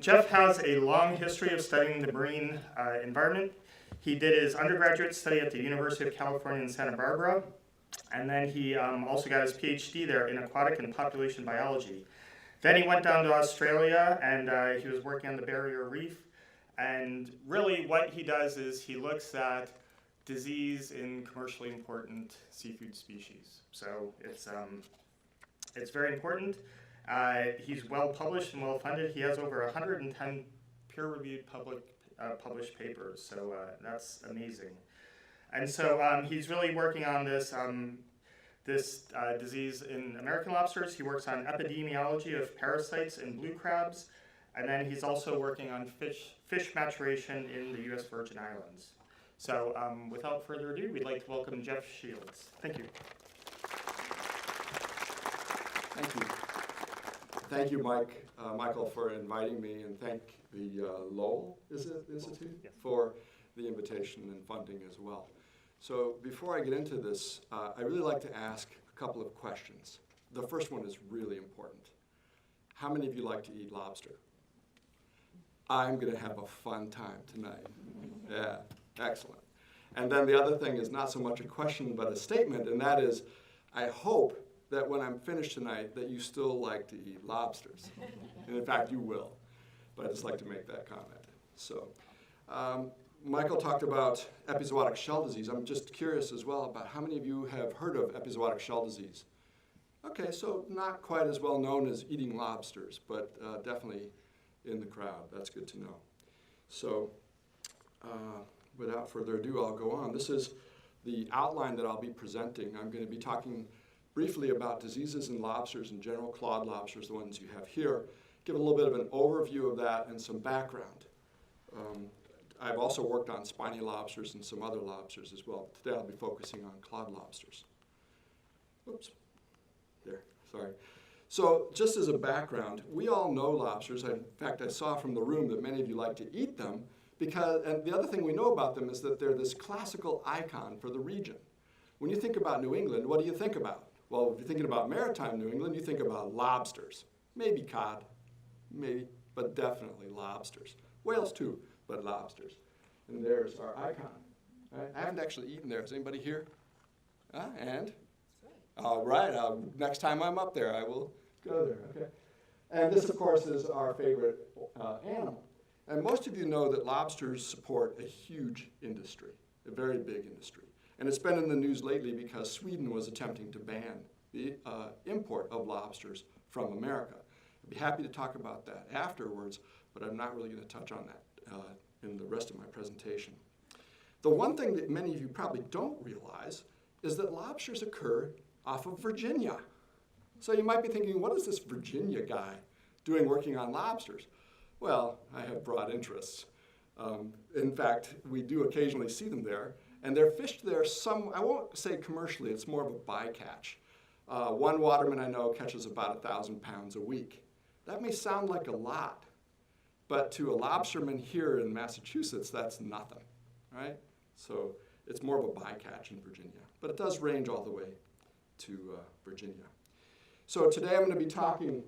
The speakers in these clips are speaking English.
Jeff has a long history of studying the marine environment. He did his undergraduate study at the University of California in Santa Barbara, and then he also got his PhD there in aquatic and population biology. Then he went down to Australia, and he was working on the barrier reef. And really what he does is he looks at disease in commercially important seafood species. So it's very important. He's well published and well funded. He has over 110 peer-reviewed published papers, so that's amazing. And so he's really working on this disease in American lobsters. He works on epidemiology of parasites in blue crabs, and then he's also working on fish maturation in the U.S. Virgin Islands. So without further ado, we'd like to welcome Jeff Shields. Thank you. Thank you. Thank you, Michael, for inviting me, and thank the Lowell Institute for the invitation and funding as well. So before I get into this, I really like to ask a couple of questions. The first one is really important. How many of you like to eat lobster? I'm going to have a fun time tonight. Yeah, excellent. And then the other thing is not so much a question, but a statement, and that is, I hope that when I'm finished tonight that you still like to eat lobsters. And in fact, you will. But I just like to make that comment. So Michael talked about epizootic shell disease. I'm just curious as well about how many of you have heard of epizootic shell disease? Okay, so not quite as well known as eating lobsters, but definitely in the crowd. That's good to know. So without further ado, I'll go on. This is the outline that I'll be presenting. I'm going to be talking briefly about diseases in lobsters in general, clawed lobsters, the ones you have here, give a little bit of an overview of that and some background. I've also worked on spiny lobsters and some other lobsters as well. Today I'll be focusing on clawed lobsters. Oops, there, sorry. So just as a background, we all know lobsters. In fact, I saw from the room that many of you like to eat them, and the other thing we know about them is that they're this classical icon for the region. When you think about New England, what do you think about? Well, if you're thinking about maritime New England, you think about lobsters. Maybe cod, maybe, but definitely lobsters. Whales too, but lobsters. And there's our icon. Right? I haven't actually eaten there. Is anybody here? And? All right, next time I'm up there, I will go there, okay? And this, of course, is our favorite animal. And most of you know that lobsters support a huge industry, a very big industry. And it's been in the news lately because Sweden was attempting to ban the import of lobsters from America. I'd be happy to talk about that afterwards, but I'm not really going to touch on that in the rest of my presentation. The one thing that many of you probably don't realize is that lobsters occur off of Virginia. So you might be thinking, what is this Virginia guy doing working on lobsters? Well, I have broad interests. In fact, we do occasionally see them there. And they're fished there I won't say commercially, it's more of a bycatch. One waterman I know catches about 1,000 pounds a week. That may sound like a lot, but to a lobsterman here in Massachusetts, that's nothing, right? So it's more of a bycatch in Virginia, but it does range all the way to Virginia. So today I'm going to be talking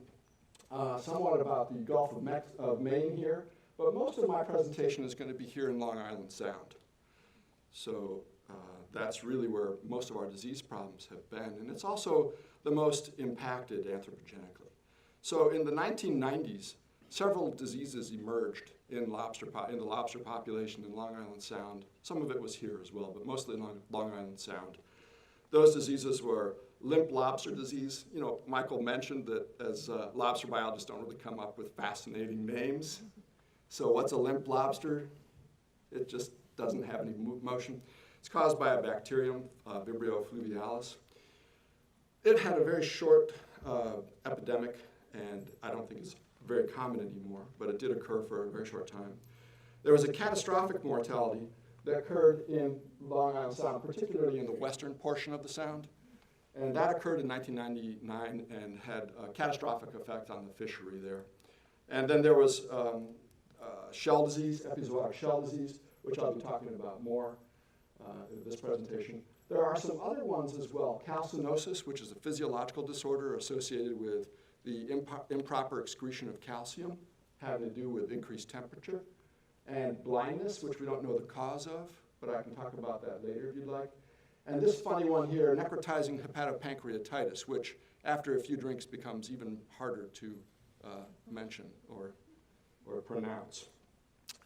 somewhat about the Gulf of Maine here, but most of my presentation is going to be here in Long Island Sound. So that's really where most of our disease problems have been, and it's also the most impacted anthropogenically. So in the 1990s, several diseases emerged in the lobster population in Long Island Sound. Some of it was here as well, but mostly in Long Island Sound. Those diseases were limp lobster disease. You know, Michael mentioned that as lobster biologists don't really come up with fascinating names. So what's a limp lobster? It just doesn't have any motion. It's caused by a bacterium, Vibrio fluvialis. It had a very short epidemic, and I don't think it's very common anymore, but it did occur for a very short time. There was a catastrophic mortality that occurred in Long Island Sound, particularly in the western portion of the sound, and that occurred in 1999 and had a catastrophic effect on the fishery there. And then there was shell disease, epizootic shell disease, which I'll be talking about more in this presentation. There are some other ones as well. Calcinosis, which is a physiological disorder associated with the improper excretion of calcium, having to do with increased temperature, and blindness, which we don't know the cause of, but I can talk about that later if you'd like. And this funny one here, necrotizing hepatopancreatitis, which after a few drinks becomes even harder to mention or pronounce.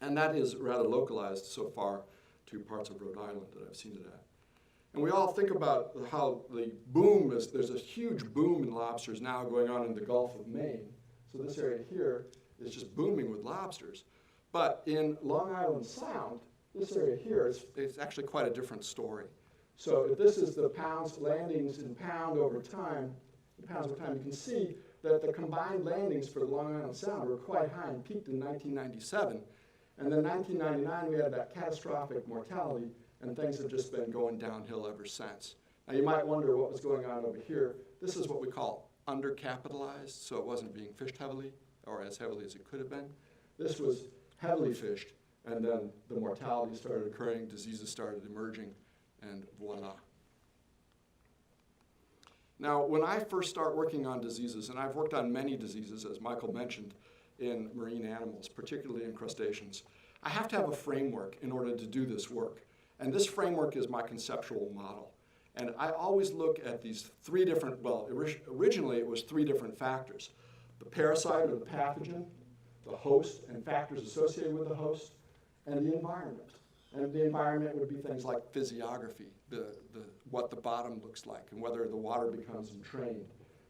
And that is rather localized so far to parts of Rhode Island that I've seen it at. And we all think about how the boom is, there's a huge boom in lobsters now going on in the Gulf of Maine. So this area here is just booming with lobsters. But in Long Island Sound, this area here, it's actually quite a different story. So if this is the pounds, landings in pounds over time, you can see that the combined landings for the Long Island Sound were quite high and peaked in 1997. And then 1999, we had that catastrophic mortality, and things have just been going downhill ever since. Now, you might wonder what was going on over here. This is what we call undercapitalized, so it wasn't being fished heavily, or as heavily as it could have been. This was heavily fished, and then the mortality started occurring, diseases started emerging, and voila. Now, when I first start working on diseases, and I've worked on many diseases, as Michael mentioned, in marine animals, particularly in crustaceans, I have to have a framework in order to do this work. And this framework is my conceptual model. And I always look at these three different, well, originally it was three different factors. The parasite or the pathogen, the host and factors associated with the host, and the environment. And the environment would be things like physiography, what the bottom looks like, and whether the water becomes entrained,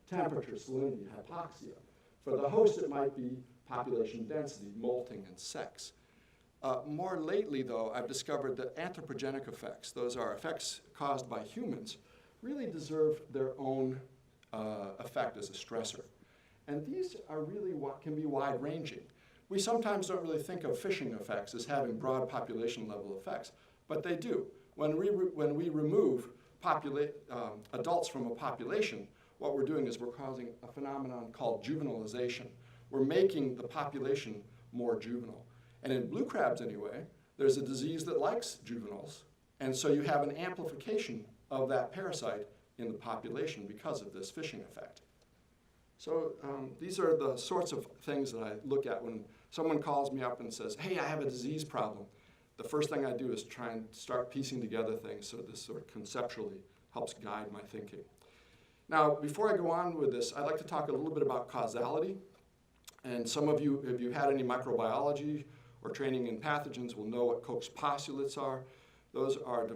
temperature, salinity, hypoxia. For the host, it might be population density, molting, and sex. More lately, though, I've discovered that anthropogenic effects, those are effects caused by humans, really deserve their own effect as a stressor. And these are really what can be wide-ranging. We sometimes don't really think of fishing effects as having broad population level effects, but they do. When we remove adults from a population, what we're doing is we're causing a phenomenon called juvenilization. We're making the population more juvenile. And in blue crabs anyway, there's a disease that likes juveniles, and so you have an amplification of that parasite in the population because of this fishing effect. So these are the sorts of things that I look at when someone calls me up and says, hey, I have a disease problem. The first thing I do is try and start piecing together things so this sort of conceptually helps guide my thinking. Now, before I go on with this, I'd like to talk a little bit about causality. And some of you, if you've had any microbiology or training in pathogens, will know what Koch's postulates are. Those were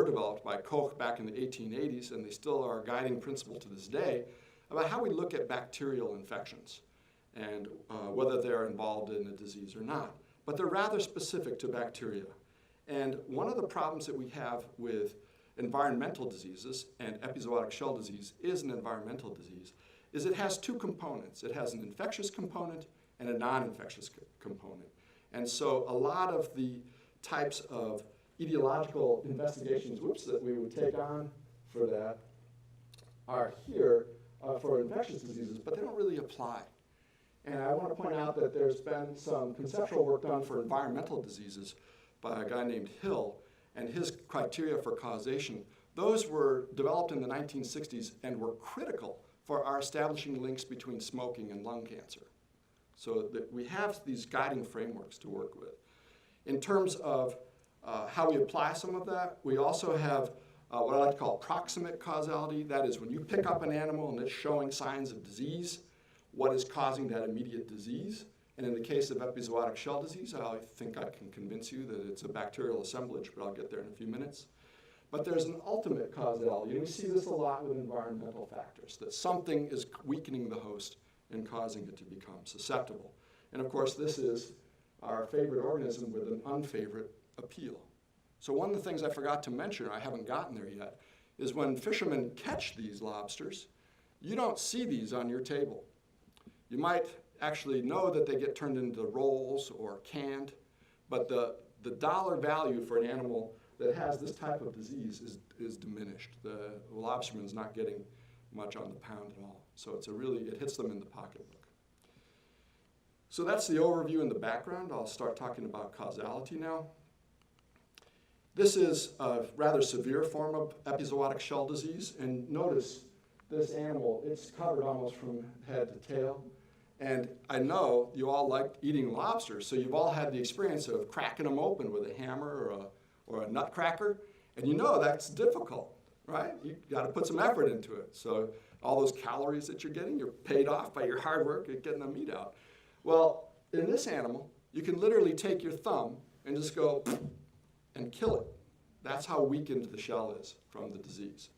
developed by Koch back in the 1880s, and they still are a guiding principle to this day about how we look at bacterial infections and whether they're involved in a disease or not. But they're rather specific to bacteria. And one of the problems that we have with environmental diseases, and epizootic shell disease is an environmental disease, is it has two components. It has an infectious component and a non-infectious component. And so a lot of the types of etiological investigations, that we would take on for that are here for infectious diseases, but they don't really apply. And I want to point out that there's been some conceptual work done for environmental diseases by a guy named Hill, and his criteria for causation. Those were developed in the 1960s and were critical for our establishing links between smoking and lung cancer. So that we have these guiding frameworks to work with. In terms of how we apply some of that, we also have what I like to call proximate causality. That is when you pick up an animal and it's showing signs of disease, what is causing that immediate disease? And in the case of epizootic shell disease, I think I can convince you that it's a bacterial assemblage, but I'll get there in a few minutes. But there's an ultimate causality, and we see this a lot with environmental factors, that something is weakening the host and causing it to become susceptible. And of course, this is our favorite organism with an unfavorite appeal. So one of the things I forgot to mention, or I haven't gotten there yet, is when fishermen catch these lobsters, you don't see these on your table. You might actually know that they get turned into rolls or canned, but the dollar value for an animal that has this type of disease is diminished. The lobsterman's not getting much on the pound at all. So it hits them in the pocketbook. So that's the overview and the background. I'll start talking about causality now. This is a rather severe form of epizootic shell disease, and notice this animal, it's covered almost from head to tail. And I know you all like eating lobsters, so you've all had the experience of cracking them open with a hammer or a nutcracker, and you know that's difficult, right? You've got to put some effort into it. So all those calories that you're getting, you're paid off by your hard work at getting the meat out. Well, in this animal, you can literally take your thumb and just go and kill it. That's how weakened the shell is from the disease.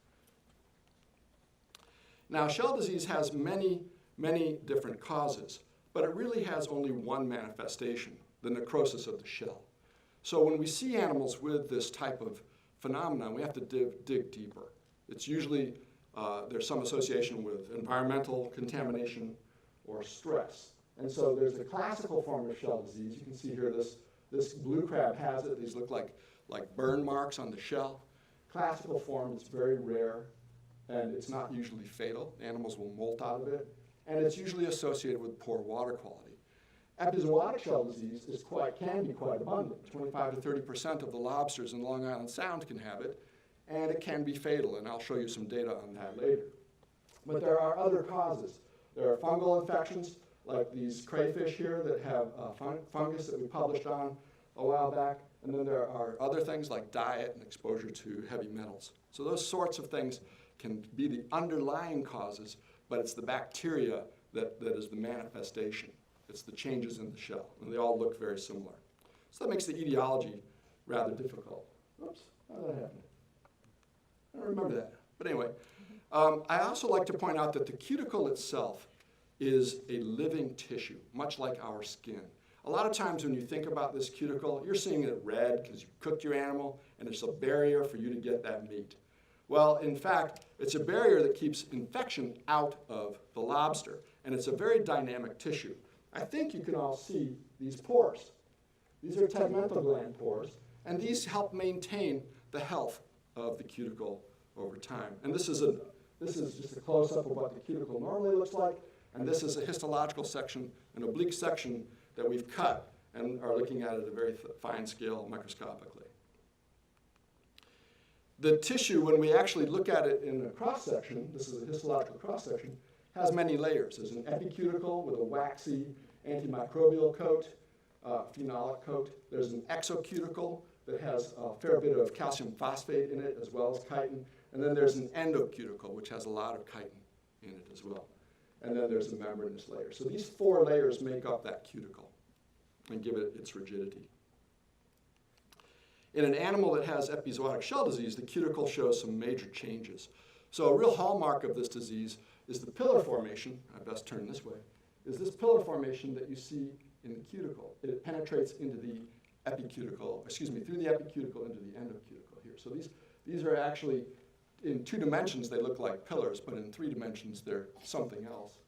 Now, shell disease has many different causes, but it really has only one manifestation, the necrosis of the shell. So when we see animals with this type of phenomenon, we have to dig deeper. It's usually, there's some association with environmental contamination or stress. And so there's the classical form of shell disease. You can see here this blue crab has it. These look like burn marks on the shell. Classical form is very rare, and it's not usually fatal. Animals will molt out of it. And it's usually associated with poor water quality. Epizootic shell disease can be quite abundant. 25 to 30% of the lobsters in Long Island Sound can have it, and it can be fatal, and I'll show you some data on that later. But there are other causes. There are fungal infections, like these crayfish here that have fungus that we published on a while back, and then there are other things like diet and exposure to heavy metals. So those sorts of things can be the underlying causes, but it's the bacteria that is the manifestation. It's the changes in the shell, and they all look very similar. So that makes the etiology rather difficult. Oops, how did that happen? I don't remember that. But anyway, I also like to point out that the cuticle itself is a living tissue, much like our skin. A lot of times when you think about this cuticle, you're seeing it red because you cooked your animal, and it's a barrier for you to get that meat. Well, in fact, it's a barrier that keeps infection out of the lobster, and it's a very dynamic tissue. I think you can all see these pores. These are tegmental gland pores, and these help maintain the health of the cuticle over time. And this is just a close-up of what the cuticle normally looks like, and this is a histological section, an oblique section that we've cut and are looking at a very fine scale microscopically. The tissue, when we actually look at it in a cross-section, this is a histological cross-section, has many layers. There's an epicuticle with a waxy antimicrobial coat, phenolic coat. There's an exocuticle that has a fair bit of calcium phosphate in it, as well as chitin. And then there's an endocuticle, which has a lot of chitin in it as well. And then there's a membranous layer. So these four layers make up that cuticle and give it its rigidity. In an animal that has epizootic shell disease, the cuticle shows some major changes. So a real hallmark of this disease is the pillar formation. I best turn this way. Is this pillar formation that you see in the cuticle. It penetrates into the epicuticle, through the epicuticle into the endocuticle here. So these are actually, in 2 dimensions, they look like pillars, but in 3 dimensions, they're something else.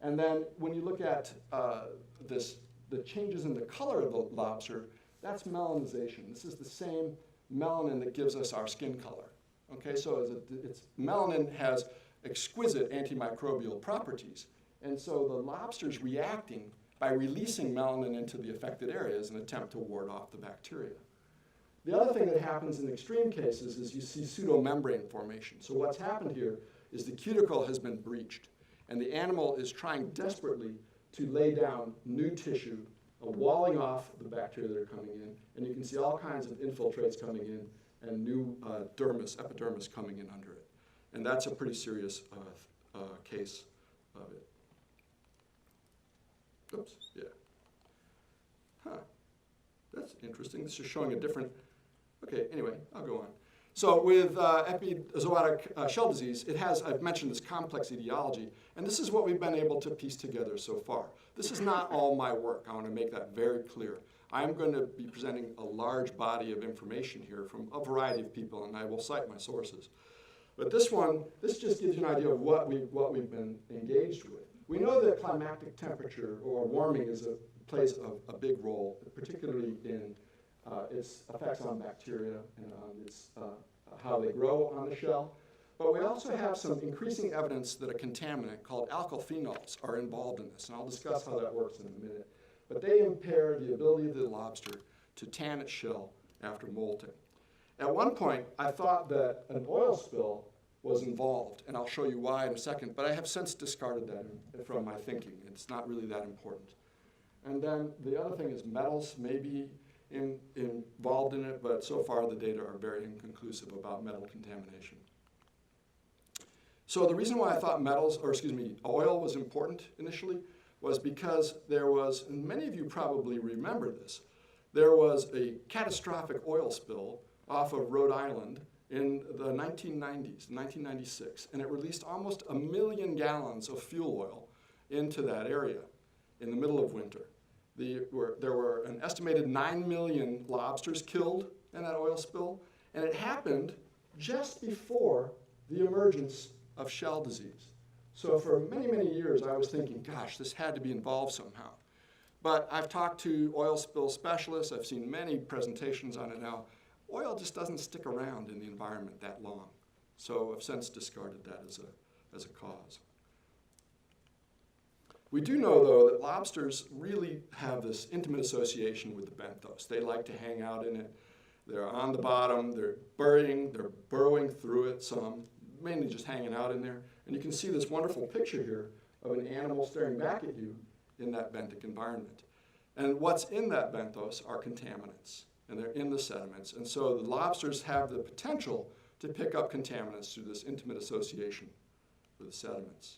And then when you look at the changes in the color of the lobster, that's melanization. This is the same melanin that gives us our skin color. Okay, so melanin has exquisite antimicrobial properties. And so the lobster's reacting by releasing melanin into the affected areas in an attempt to ward off the bacteria. The other thing that happens in extreme cases is you see pseudomembrane formation. So what's happened here is the cuticle has been breached, and the animal is trying desperately to lay down new tissue, walling off the bacteria that are coming in, and you can see all kinds of infiltrates coming in and new epidermis coming in under it. And that's a pretty serious case of it. Oops, yeah. Huh, that's interesting. This is showing a different, okay, anyway, I'll go on. So with epizootic shell disease, it has, I've mentioned this complex etiology, and this is what we've been able to piece together so far. This is not all my work. I want to make that very clear. I'm going to be presenting a large body of information here from a variety of people, and I will cite my sources. But this just gives you an idea of what we've been engaged with. We know that climactic temperature or warming plays a big role, particularly in its effects on bacteria and on how they grow on the shell. But we also have some increasing evidence that a contaminant called alkyl phenols are involved in this, and I'll discuss how that works in a minute. But they impair the ability of the lobster to tan its shell after molting. At one point, I thought that an oil spill was involved, and I'll show you why in a second, but I have since discarded that from my thinking. It's not really that important. And then the other thing is metals may be involved in it, but so far the data are very inconclusive about metal contamination. So the reason why I thought oil was important initially was because there was, and many of you probably remember this, there was a catastrophic oil spill off of Rhode Island in the 1990s, 1996, and it released almost 1 million gallons of fuel oil into that area in the middle of winter. There were an estimated 9 million lobsters killed in that oil spill, and it happened just before the emergence of shell disease. So for many, many years, I was thinking, gosh, this had to be involved somehow. But I've talked to oil spill specialists. I've seen many presentations on it now. Oil just doesn't stick around in the environment that long. So I've since discarded that as a cause. We do know, though, that lobsters really have this intimate association with the benthos. They like to hang out in it. They're on the bottom. They're burrowing through it some, mainly just hanging out in there. And you can see this wonderful picture here of an animal staring back at you in that benthic environment. And what's in that benthos are contaminants, and they're in the sediments. And so the lobsters have the potential to pick up contaminants through this intimate association with the sediments.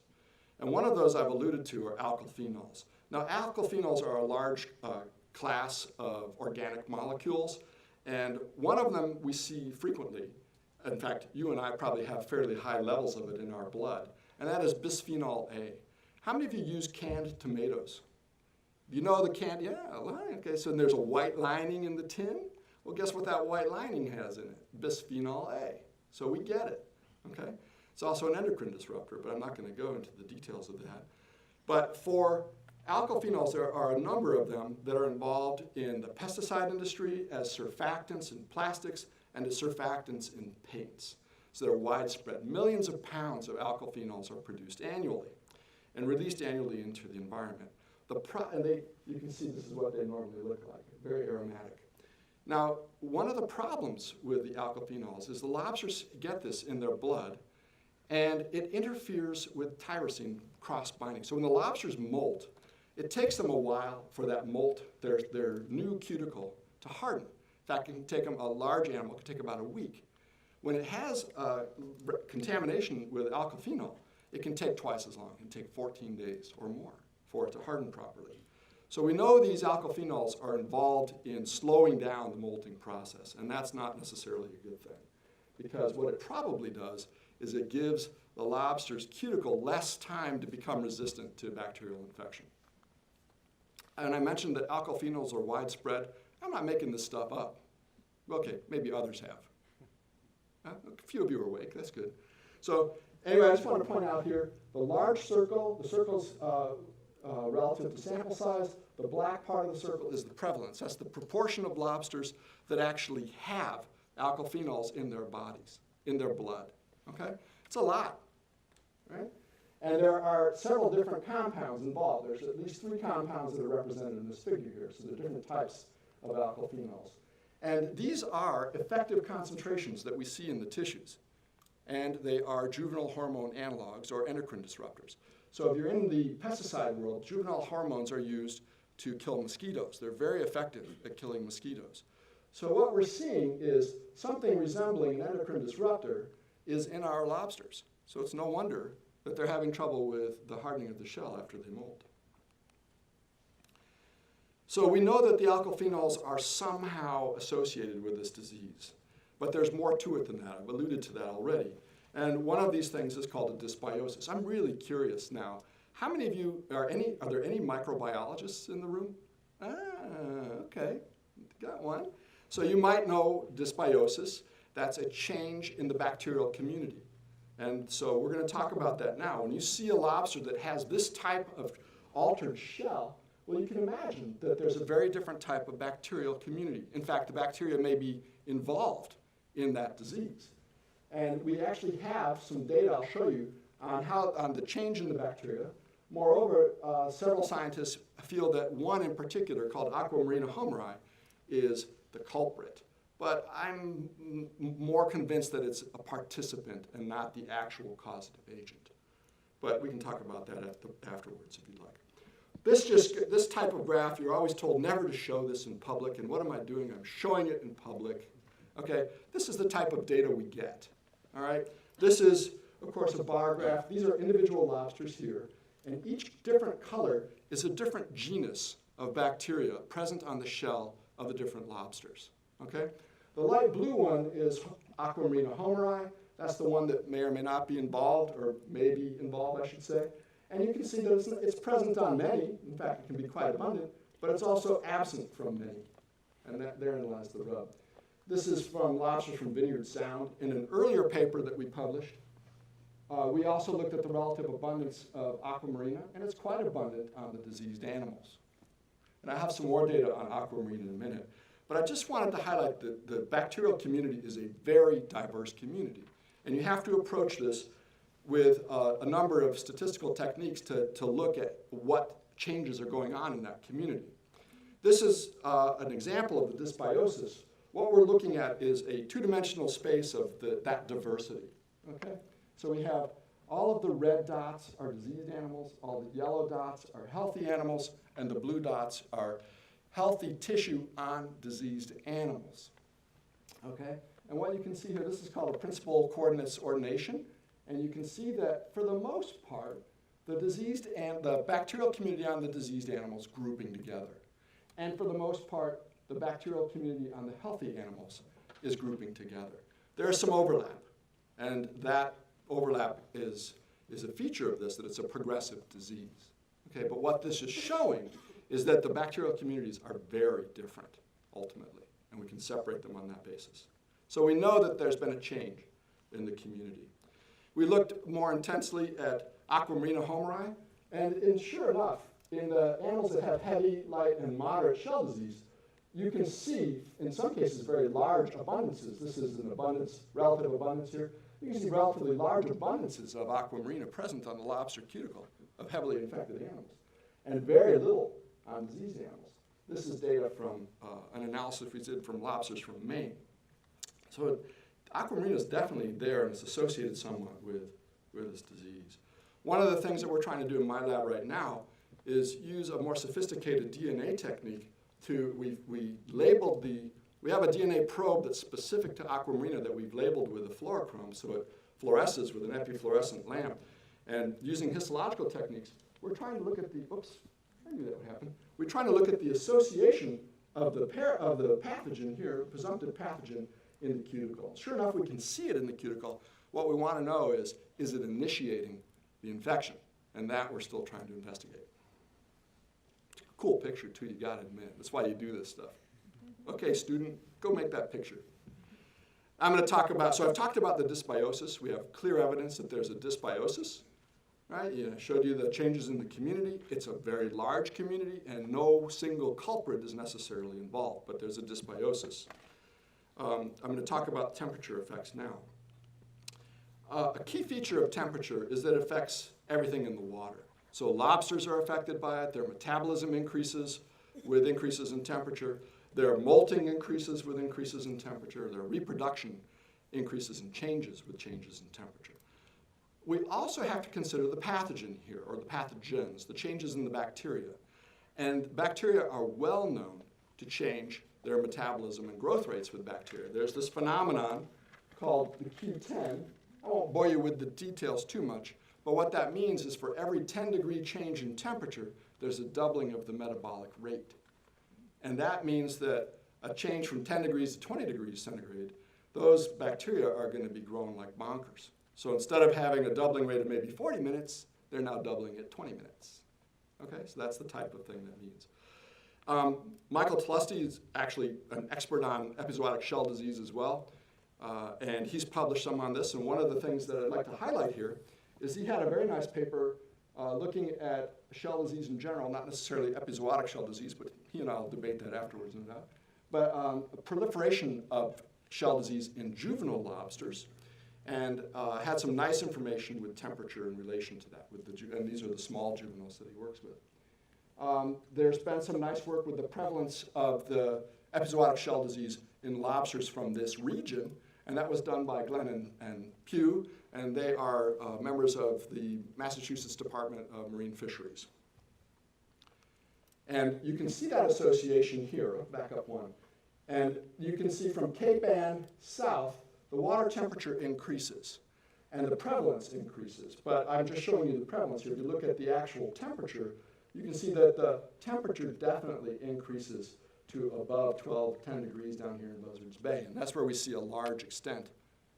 And one of those I've alluded to are alkylphenols. Now, alkylphenols are a large class of organic molecules, and one of them we see frequently. In fact, you and I probably have fairly high levels of it in our blood, and that is bisphenol A. How many of you use canned tomatoes? You know the canned, yeah, okay, so there's a white lining in the tin. Well, guess what that white lining has in it? Bisphenol A. So we get it, okay? It's also an endocrine disruptor, but I'm not going to go into the details of that. But for alkylphenols, there are a number of them that are involved in the pesticide industry as surfactants in plastics and as surfactants in paints. So they're widespread. Millions of pounds of alkylphenols are produced annually and released annually into the environment. You can see this is what they normally look like, very aromatic. Now, one of the problems with the alkylphenols is the lobsters get this in their blood, and it interferes with tyrosine cross-binding. So when the lobsters molt, it takes them a while for that molt, their new cuticle, to harden. In fact, it can take them, a large animal, it can take about a week. When it has contamination with alkylphenol, it can take twice as long. It can take 14 days or more for it to harden properly. So we know these alkylphenols are involved in slowing down the molting process, and that's not necessarily a good thing, because what it probably does is it gives the lobster's cuticle less time to become resistant to bacterial infection. And I mentioned that alkylphenols are widespread. I'm not making this stuff up. Okay, maybe others have. A few of you are awake, that's good. So anyway, I just want to point out here, the large circle, the circle's relative to sample size. The black part of the circle is the prevalence. That's the proportion of lobsters that actually have alkylphenols in their bodies, in their blood. Okay? It's a lot, right? And there are several different compounds involved. There's at least 3 compounds that are represented in this figure here. So there are different types of alkylphenols. And these are effective concentrations that we see in the tissues. And they are juvenile hormone analogs or endocrine disruptors. So if you're in the pesticide world, juvenile hormones are used to kill mosquitoes. They're very effective at killing mosquitoes. So what we're seeing is something resembling an endocrine disruptor is in our lobsters. So it's no wonder that they're having trouble with the hardening of the shell after they molt. So we know that the alkylphenols are somehow associated with this disease, but there's more to it than that. I've alluded to that already. And one of these things is called a dysbiosis. I'm really curious now. How many of you are there any microbiologists in the room? Okay, got one. So you might know dysbiosis. That's a change in the bacterial community. And so we're going to talk about that now. When you see a lobster that has this type of altered shell, well, you can imagine that there's a very different type of bacterial community. In fact, the bacteria may be involved in that disease. And we actually have some data I'll show you on the change in the bacteria. Moreover, several scientists feel that one in particular, called Aquamarina homeri, is the culprit. but I'm more convinced that it's a participant and not the actual causative agent. But we can talk about that afterwards if you'd like. This type of graph, you're always told never to show this in public, and what am I doing? I'm showing it in public. Okay, this is the type of data we get, all right? This is, of course, a bar graph. These are individual lobsters here, and each different color is a different genus of bacteria present on the shell of the different lobsters, okay? The light blue one is Aquarium Homeri. That's the one that may or may not be involved, or may be involved, I should say. And you can see that it's present on many. In fact, it can be quite abundant, but it's also absent from many. And therein lies the rub. This is from lobsters from Vineyard Sound. In an earlier paper that we published, we also looked at the relative abundance of aquamarina, and it's quite abundant on the diseased animals. And I have some more data on aquamarina in a minute. But I just wanted to highlight that the bacterial community is a very diverse community. And you have to approach this with a number of statistical techniques to look at what changes are going on in that community. This is an example of the dysbiosis. What we're looking at is a two-dimensional space of that diversity. Okay? So we have all of the red dots are diseased animals, all the yellow dots are healthy animals, and the blue dots are healthy tissue on diseased animals. Okay? And what you can see here, this is called a principal coordinates ordination. And you can see that for the most part, the bacterial community on the diseased animals grouping together. And for the most part, the bacterial community on the healthy animals is grouping together. There is some overlap. And that overlap is a feature of this, that it's a progressive disease. Okay, but what this is showing is that the bacterial communities are very different, ultimately. And we can separate them on that basis. So we know that there's been a change in the community. We looked more intensely at Aquamarina homeri, and sure enough, in the animals that have heavy, light, and moderate shell disease, you can see, in some cases, very large abundances. This is an abundance, relative abundance here. You can see relatively large abundances of Aquamarina present on the lobster cuticle of heavily infected animals, and very little on diseased animals. This is data from an analysis we did from lobsters from Maine. So Aquamarina is definitely there, and it's associated somewhat with this disease. One of the things that we're trying to do in my lab right now is use a more sophisticated DNA technique we have a DNA probe that's specific to Aquamarina that we've labeled with a fluorochrome, so it fluoresces with an epifluorescent lamp. And using histological techniques, we're trying to look at the, I knew that would happen. We're trying to look at the association of the pathogen here, presumptive pathogen, in the cuticle. Sure enough, we can see it in the cuticle. What we want to know is it initiating the infection? And that we're still trying to investigate. Cool picture, too, you got to admit. That's why you do this stuff. Okay, student, go make that picture. I'm going to talk about, so I've talked about the dysbiosis. We have clear evidence that there's a dysbiosis, right? I showed you the changes in the community. It's a very large community, and no single culprit is necessarily involved, but there's a dysbiosis. I'm going to talk about temperature effects now. A key feature of temperature is that it affects everything in the water. So lobsters are affected by it. Their metabolism increases with increases in temperature. Their molting increases with increases in temperature. Their reproduction increases and changes with changes in temperature. We also have to consider the pathogen here, or the pathogens, the changes in the bacteria. And bacteria are well known to change their metabolism and growth rates with bacteria. There's this phenomenon called the Q10. I won't bore you with the details too much, but what that means is for every 10-degree change in temperature, there's a doubling of the metabolic rate. And that means that a change from 10 degrees to 20 degrees centigrade, those bacteria are going to be growing like bonkers. So instead of having a doubling rate of maybe 40 minutes, they're now doubling at 20 minutes. Okay, so that's the type of thing that means. Michael Tlusty is actually an expert on epizootic shell disease as well, and he's published some on this. And one of the things that I'd like to highlight here is he had a very nice paper looking at shell disease in general, not necessarily epizootic shell disease, but he and I will debate that afterwards, no doubt. But proliferation of shell disease in juvenile lobsters, and had some nice information with temperature in relation to that. And these are the small juveniles that he works with. There's been some nice work with the prevalence of the epizootic shell disease in lobsters from this region, and that was done by Glenn and Pugh, and they are members of the Massachusetts Department of Marine Fisheries. And you can see that association here, back up one. And you can see from Cape Ann south, the water temperature increases and the prevalence increases. But I'm just showing you the prevalence here. If you look at the actual temperature, you can see that the temperature definitely increases to above 12, 10 degrees down here in Buzzards Bay. And that's where we see a large extent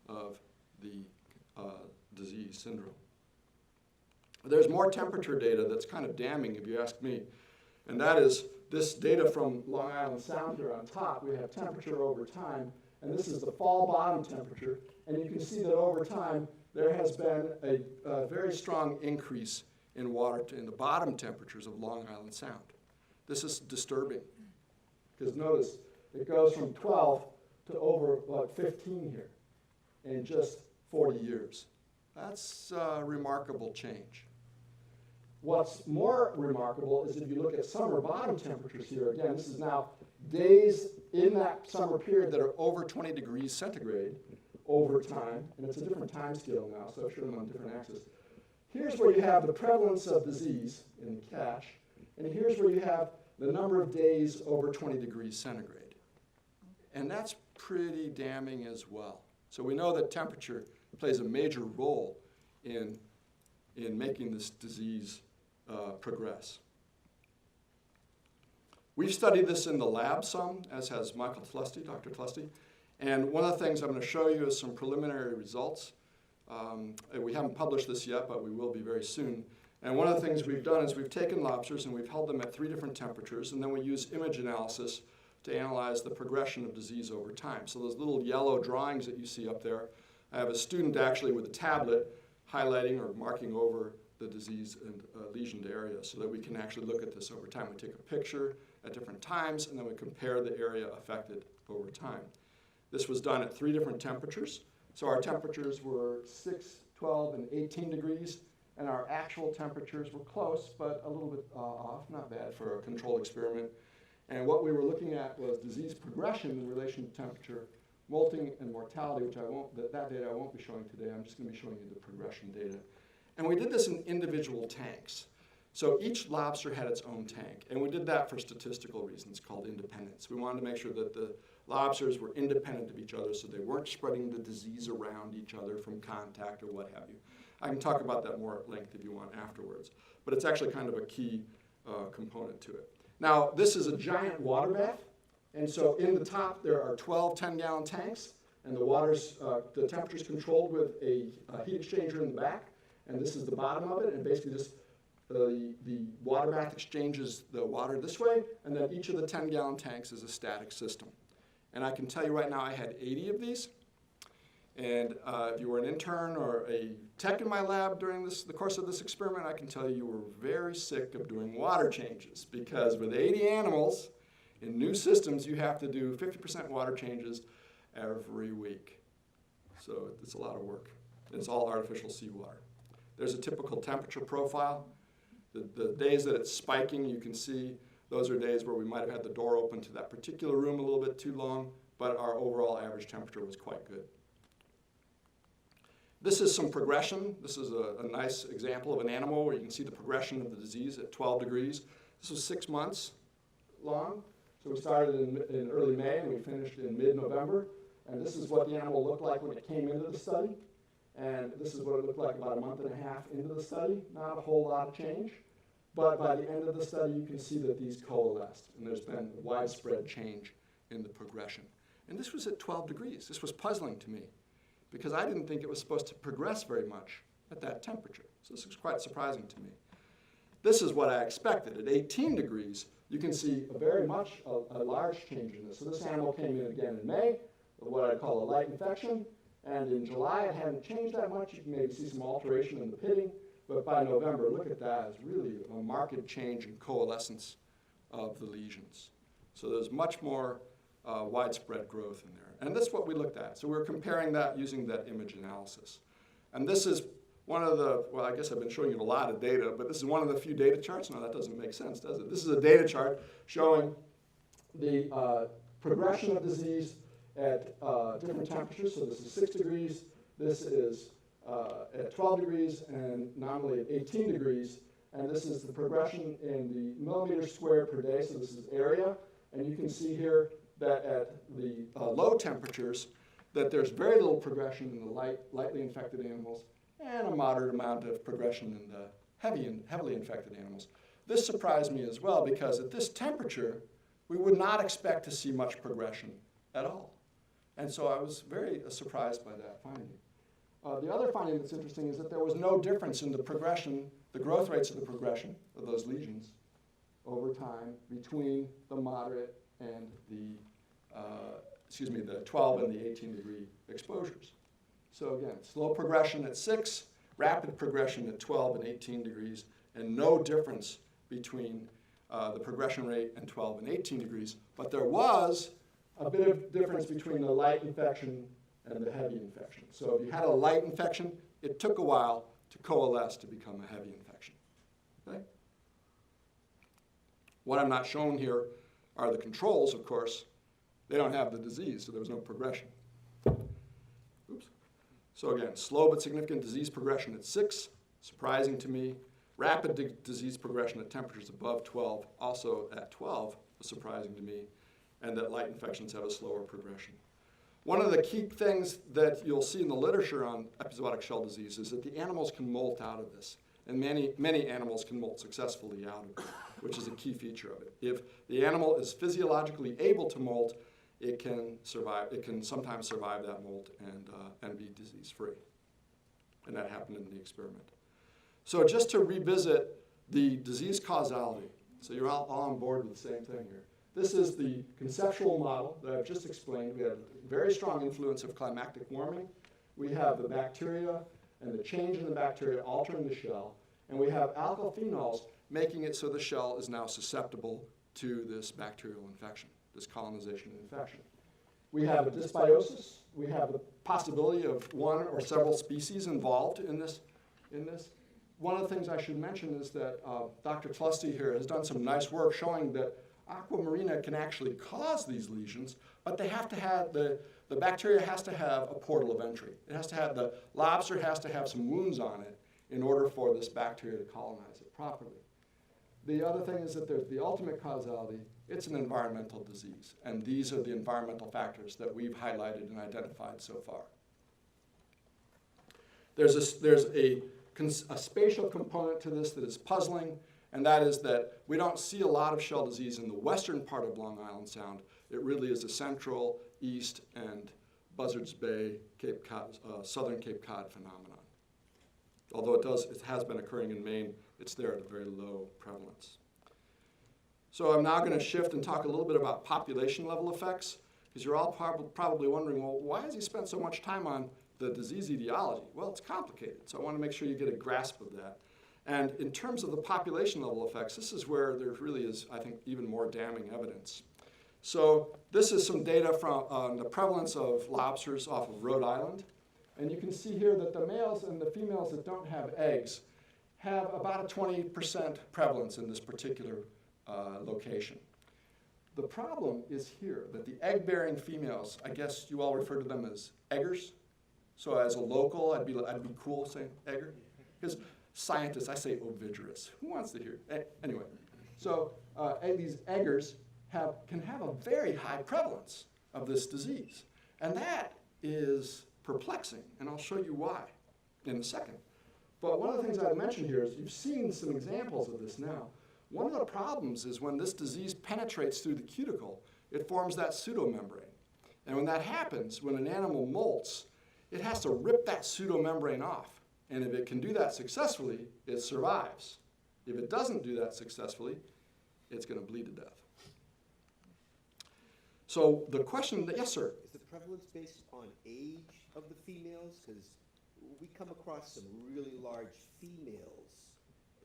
of the disease syndrome. There's more temperature data that's kind of damning, if you ask me. And that is this data from Long Island Sound here on top. We have temperature over time, and this is the fall bottom temperature. And you can see that over time, there has been a very strong increase in water in the bottom temperatures of Long Island Sound. This is disturbing, because notice, it goes from 12 to over, 15 here in just 40 years. That's a remarkable change. What's more remarkable is if you look at summer bottom temperatures here, again, this is now days in that summer period that are over 20 degrees centigrade over time, and it's a different time scale now, so I've shown them on different axes. Here's where you have the prevalence of disease in cash, and here's where you have the number of days over 20 degrees centigrade. And that's pretty damning as well. So we know that temperature plays a major role in making this disease progress. We've studied this in the lab some, as has Michael Tlusty, Dr. Tlusty. And one of the things I'm going to show you is some preliminary results. We haven't published this yet, but we will be very soon. And one of the things we've done is we've taken lobsters and we've held them at 3 different temperatures, and then we use image analysis to analyze the progression of disease over time. So those little yellow drawings that you see up there, I have a student actually with a tablet highlighting or marking over the disease and lesioned area so that we can actually look at this over time. We take a picture at different times, and then we compare the area affected over time. This was done at 3 different temperatures. So our temperatures were 6, 12, and 18 degrees, and our actual temperatures were close, but a little bit off, not bad for a controlled experiment. And what we were looking at was disease progression in relation to temperature, molting, and mortality, which that data I won't be showing today. I'm just going to be showing you the progression data. And we did this in individual tanks. So each lobster had its own tank, and we did that for statistical reasons called independence. We wanted to make sure that the lobsters were independent of each other so they weren't spreading the disease around each other from contact or what have you. I can talk about that more at length if you want afterwards, but it's actually kind of a key component to it. Now, this is a giant water bath, and so in the top there are 12 10-gallon tanks, and the temperature's controlled with a heat exchanger in the back, and this is the bottom of it, and basically just the water bath exchanges the water this way, and then each of the 10-gallon tanks is a static system. And I can tell you right now I had 80 of these, and if you were an intern or a tech in my lab during the course of this experiment, I can tell you were very sick of doing water changes, because with 80 animals in new systems, you have to do 50% water changes every week. So it's a lot of work. It's all artificial seawater. There's a typical temperature profile. The days that it's spiking, you can see those are days where we might have had the door open to that particular room a little bit too long, but our overall average temperature was quite good. This is some progression. This is a nice example of an animal where you can see the progression of the disease at 12 degrees. This was 6 months long. So we started in early May and we finished in mid-November. And this is what the animal looked like when it came into the study. And this is what it looked like about a month and a half into the study. Not a whole lot of change. But by the end of the study, you can see that these coalesced. And there's been widespread change in the progression. And this was at 12 degrees. This was puzzling to me, because I didn't think it was supposed to progress very much at that temperature. So this was quite surprising to me. This is what I expected. At 18 degrees, you can see very much a large change in this. So this animal came in again in May with what I call a light infection. And in July, it hadn't changed that much. You can maybe see some alteration in the pitting. But by November, look at that. It's really a marked change in coalescence of the lesions. So there's much more widespread growth in there. And that's what we looked at. So we're comparing that using that image analysis. And this is one of the, well, I guess I've been showing you a lot of data, but this is one of the few data charts. No, that doesn't make sense, does it? This is a data chart showing the progression of disease at different temperatures. So this is 6 degrees, this is at 12 degrees, and nominally at 18 degrees. And this is the progression in the millimeters squared per day, so this is area. And you can see here that at the low temperatures, that there's very little progression in the lightly infected animals, and a moderate amount of progression in the heavily infected animals. This surprised me as well, because at this temperature, we would not expect to see much progression at all. And so I was very surprised by that finding. The other finding that's interesting is that there was no difference in the progression, the growth rates of the progression of those lesions over time between the moderate and the 12 and the 18 degree exposures. So again, slow progression at 6, rapid progression at 12 and 18 degrees, and no difference between the progression rate and 12 and 18 degrees. But there was a bit of difference between the light infection and the heavy infection. So if you had a light infection, it took a while to coalesce to become a heavy infection. Okay? What I'm not showing here are the controls, of course. They don't have the disease, so there was no progression. Oops. So again, slow but significant disease progression at 6, surprising to me. Rapid disease progression at temperatures above 12, also at 12, was surprising to me. And that light infections have a slower progression. One of the key things that you'll see in the literature on epizootic shell disease is that the animals can molt out of this. And many animals can molt successfully out of it, which is a key feature of it. If the animal is physiologically able to molt, it can survive. It can sometimes survive that molt and be disease-free. And that happened in the experiment. So just to revisit the disease causality, so you're all on board with the same thing here. This is the conceptual model that I've just explained. We have a very strong influence of climatic warming. We have the bacteria and the change in the bacteria altering the shell. And we have alkyl phenols making it so the shell is now susceptible to this bacterial infection, this colonization infection. We have a dysbiosis. We have the possibility of one or several species involved in this. One of the things I should mention is that Dr. Tlusty here has done some nice work showing that aqua marina can actually cause these lesions, but they have to have, the bacteria has to have a portal of entry. It has to have, the lobster has to have some wounds on it in order for this bacteria to colonize it properly. The other thing is that there's the ultimate causality. It's an environmental disease, and these are the environmental factors that we've highlighted and identified so far. There's a spatial component to this that is puzzling, and that is that we don't see a lot of shell disease in the western part of Long Island Sound. It really is a central, east, and Buzzards Bay, Cape Cod, southern Cape Cod phenomenon. Although it has been occurring in Maine, it's there at a very low prevalence. So I'm now going to shift and talk a little bit about population level effects, because you're all probably wondering, well, why has he spent so much time on the disease etiology? Well, it's complicated, so I want to make sure you get a grasp of that. And in terms of the population level effects, this is where there really is, I think, even more damning evidence. So this is some data from the prevalence of lobsters off of Rhode Island. And you can see here that the males and the females that don't have eggs have about a 20% prevalence in this particular location. The problem is here, that the egg-bearing females, I guess you all refer to them as eggers. So as a local, I'd be cool saying egger. Because scientists, I say ovigerous. Who wants to hear? Anyway, so these eggers can have a very high prevalence of this disease. And that is perplexing, and I'll show you why in a second. But one of the things I'd mention here is you've seen some examples of this now. One of the problems is when this disease penetrates through the cuticle, it forms that pseudomembrane. And when that happens, when an animal molts, it has to rip that pseudomembrane off. And if it can do that successfully, it survives. If it doesn't do that successfully, it's going to bleed to death. So the question, yes, sir? Is the prevalence based on age of the females? Because we come across some really large females,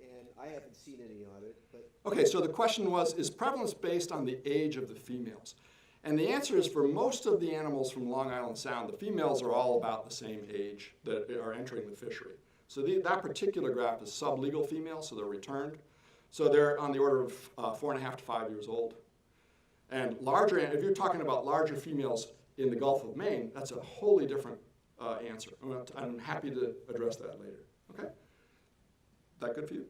and I haven't seen any on it. But okay, so the question was, is prevalence based on the age of the females? And the answer is for most of the animals from Long Island Sound, the females are all about the same age that are entering the fishery. So that particular graph is sublegal females, so they're returned. So they're on the order of 4.5 to 5 years old. And larger, if you're talking about larger females, in the Gulf of Maine, that's a wholly different answer. I'm happy to address that later. Okay? That good for you?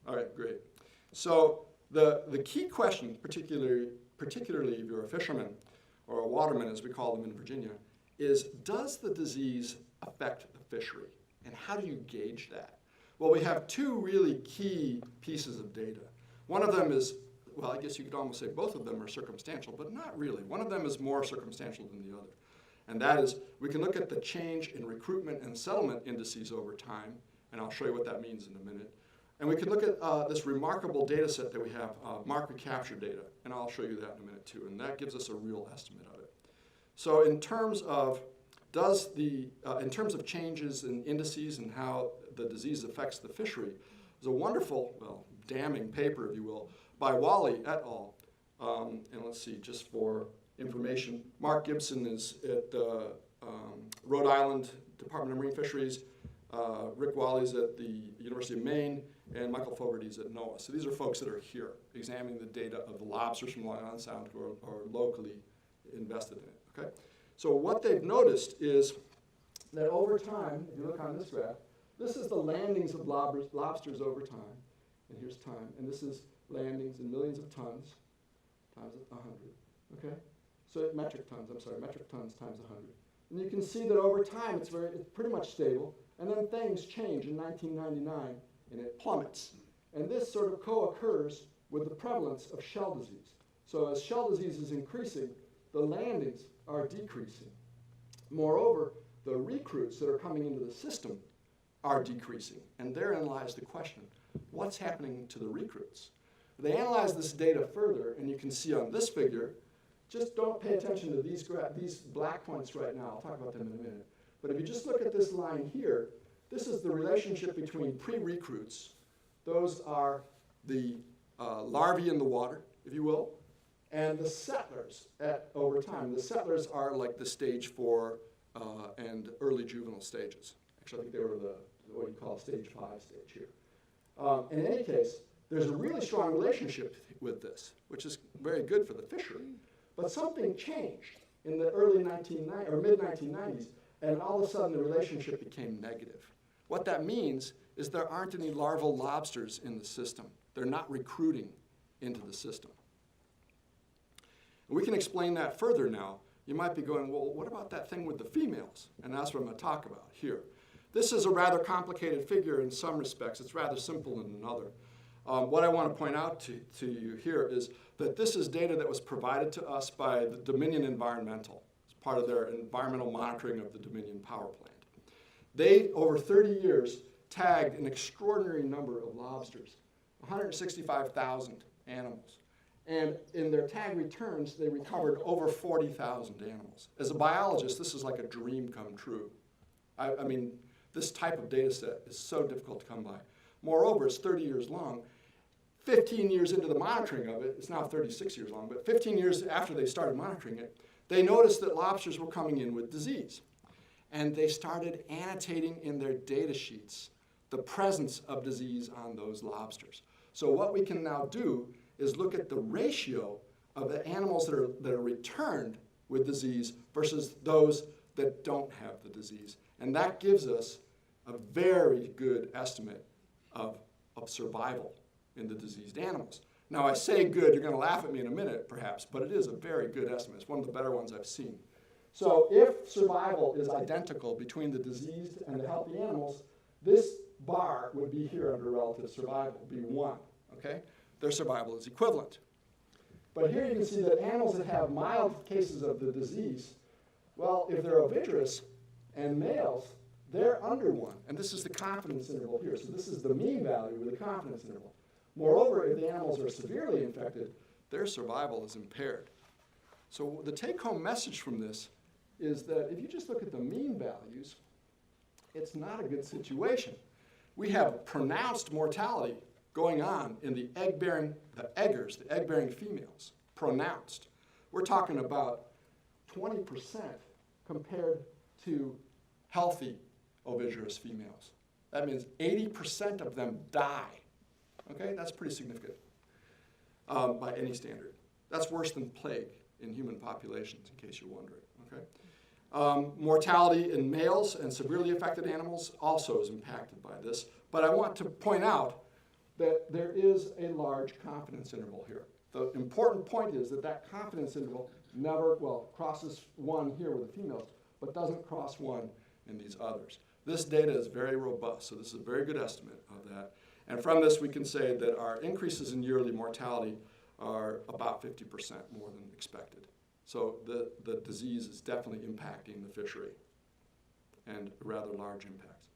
All right, great. So the key question, particularly if you're a fisherman or a waterman, as we call them in Virginia, is does the disease affect the fishery? And how do you gauge that? Well, we have two really key pieces of data. One of them is, well, I guess you could almost say both of them are circumstantial, but not really. One of them is more circumstantial than the other. And that is, we can look at the change in recruitment and settlement indices over time, and I'll show you what that means in a minute. And we can look at this remarkable data set that we have, mark recapture data, and I'll show you that in a minute too, and that gives us a real estimate of it. So in terms of changes in indices and how the disease affects the fishery, there's a wonderful, well, damning paper, if you will, by Wally et al. And let's see, just for information, Mark Gibson is at Rhode Island Department of Marine Fisheries, Rick Wally's at the University of Maine, and Michael Fogarty's at NOAA. So these are folks that are here examining the data of the lobsters from Long Island Sound who are locally invested in it, okay? So what they've noticed is that over time, if you look on this graph, this is the landings of lobsters over time, and here's time, and this is landings in millions of tons times 100, okay? So metric tons times 100. And you can see that over time it's pretty much stable, and then things change in 1999, and it plummets. And this sort of co-occurs with the prevalence of shell disease. So as shell disease is increasing, the landings are decreasing. Moreover, the recruits that are coming into the system are decreasing, and therein lies the question, what's happening to the recruits? They analyze this data further, and you can see on this figure, just don't pay attention to these black points right now. I'll talk about them in a minute. But if you just look at this line here, this is the relationship between pre-recruits. Those are the larvae in the water, if you will, and the settlers over time. The settlers are like the stage 4 and early juvenile stages. Actually, I think they were what you call stage 5 stage here. In any case, there's a really strong relationship with this, which is very good for the fishery. But something changed in the early mid-1990s, and all of a sudden the relationship became negative. What that means is there aren't any larval lobsters in the system. They're not recruiting into the system. And we can explain that further now. You might be going, well, what about that thing with the females? And that's what I'm going to talk about here. This is a rather complicated figure in some respects. It's rather simple in another. What I want to point out to you here is that this is data that was provided to us by the Dominion Environmental as part of their environmental monitoring of the Dominion power plant. They, over 30 years, tagged an extraordinary number of lobsters, 165,000 animals. And in their tag returns, they recovered over 40,000 animals. As a biologist, this is like a dream come true. I mean, this type of data set is so difficult to come by. Moreover, it's 30 years long. 15 years into the monitoring of it, it's now 36 years long, but 15 years after they started monitoring it, they noticed that lobsters were coming in with disease. And they started annotating in their data sheets the presence of disease on those lobsters. So what we can now do is look at the ratio of the animals that are returned with disease versus those that don't have the disease. And that gives us a very good estimate of survival in the diseased animals. Now, I say good, you're going to laugh at me in a minute, perhaps, but it is a very good estimate. It's one of the better ones I've seen. So if survival is identical between the diseased and the healthy animals, this bar would be here under relative survival, be 1, okay? Their survival is equivalent. But here you can see that animals that have mild cases of the disease, well, if they're ovigerous and males, they're under 1. And this is the confidence interval here. So this is the mean value with the confidence interval. Moreover, if the animals are severely infected, their survival is impaired. So the take-home message from this is that if you just look at the mean values, it's not a good situation. We have pronounced mortality going on in the egg-bearing females, pronounced. We're talking about 20% compared to healthy ovigerous females. That means 80% of them die. Okay, that's pretty significant by any standard. That's worse than plague in human populations, in case you're wondering. okay? Mortality in males and severely affected animals also is impacted by this. But I want to point out that there is a large confidence interval here. The important point is that that confidence interval never, well, crosses 1 here with the females, but doesn't cross 1 in these others. This data is very robust, so this is a very good estimate of that. And from this, we can say that our increases in yearly mortality are about 50% more than expected. So the disease is definitely impacting the fishery, and rather large impacts.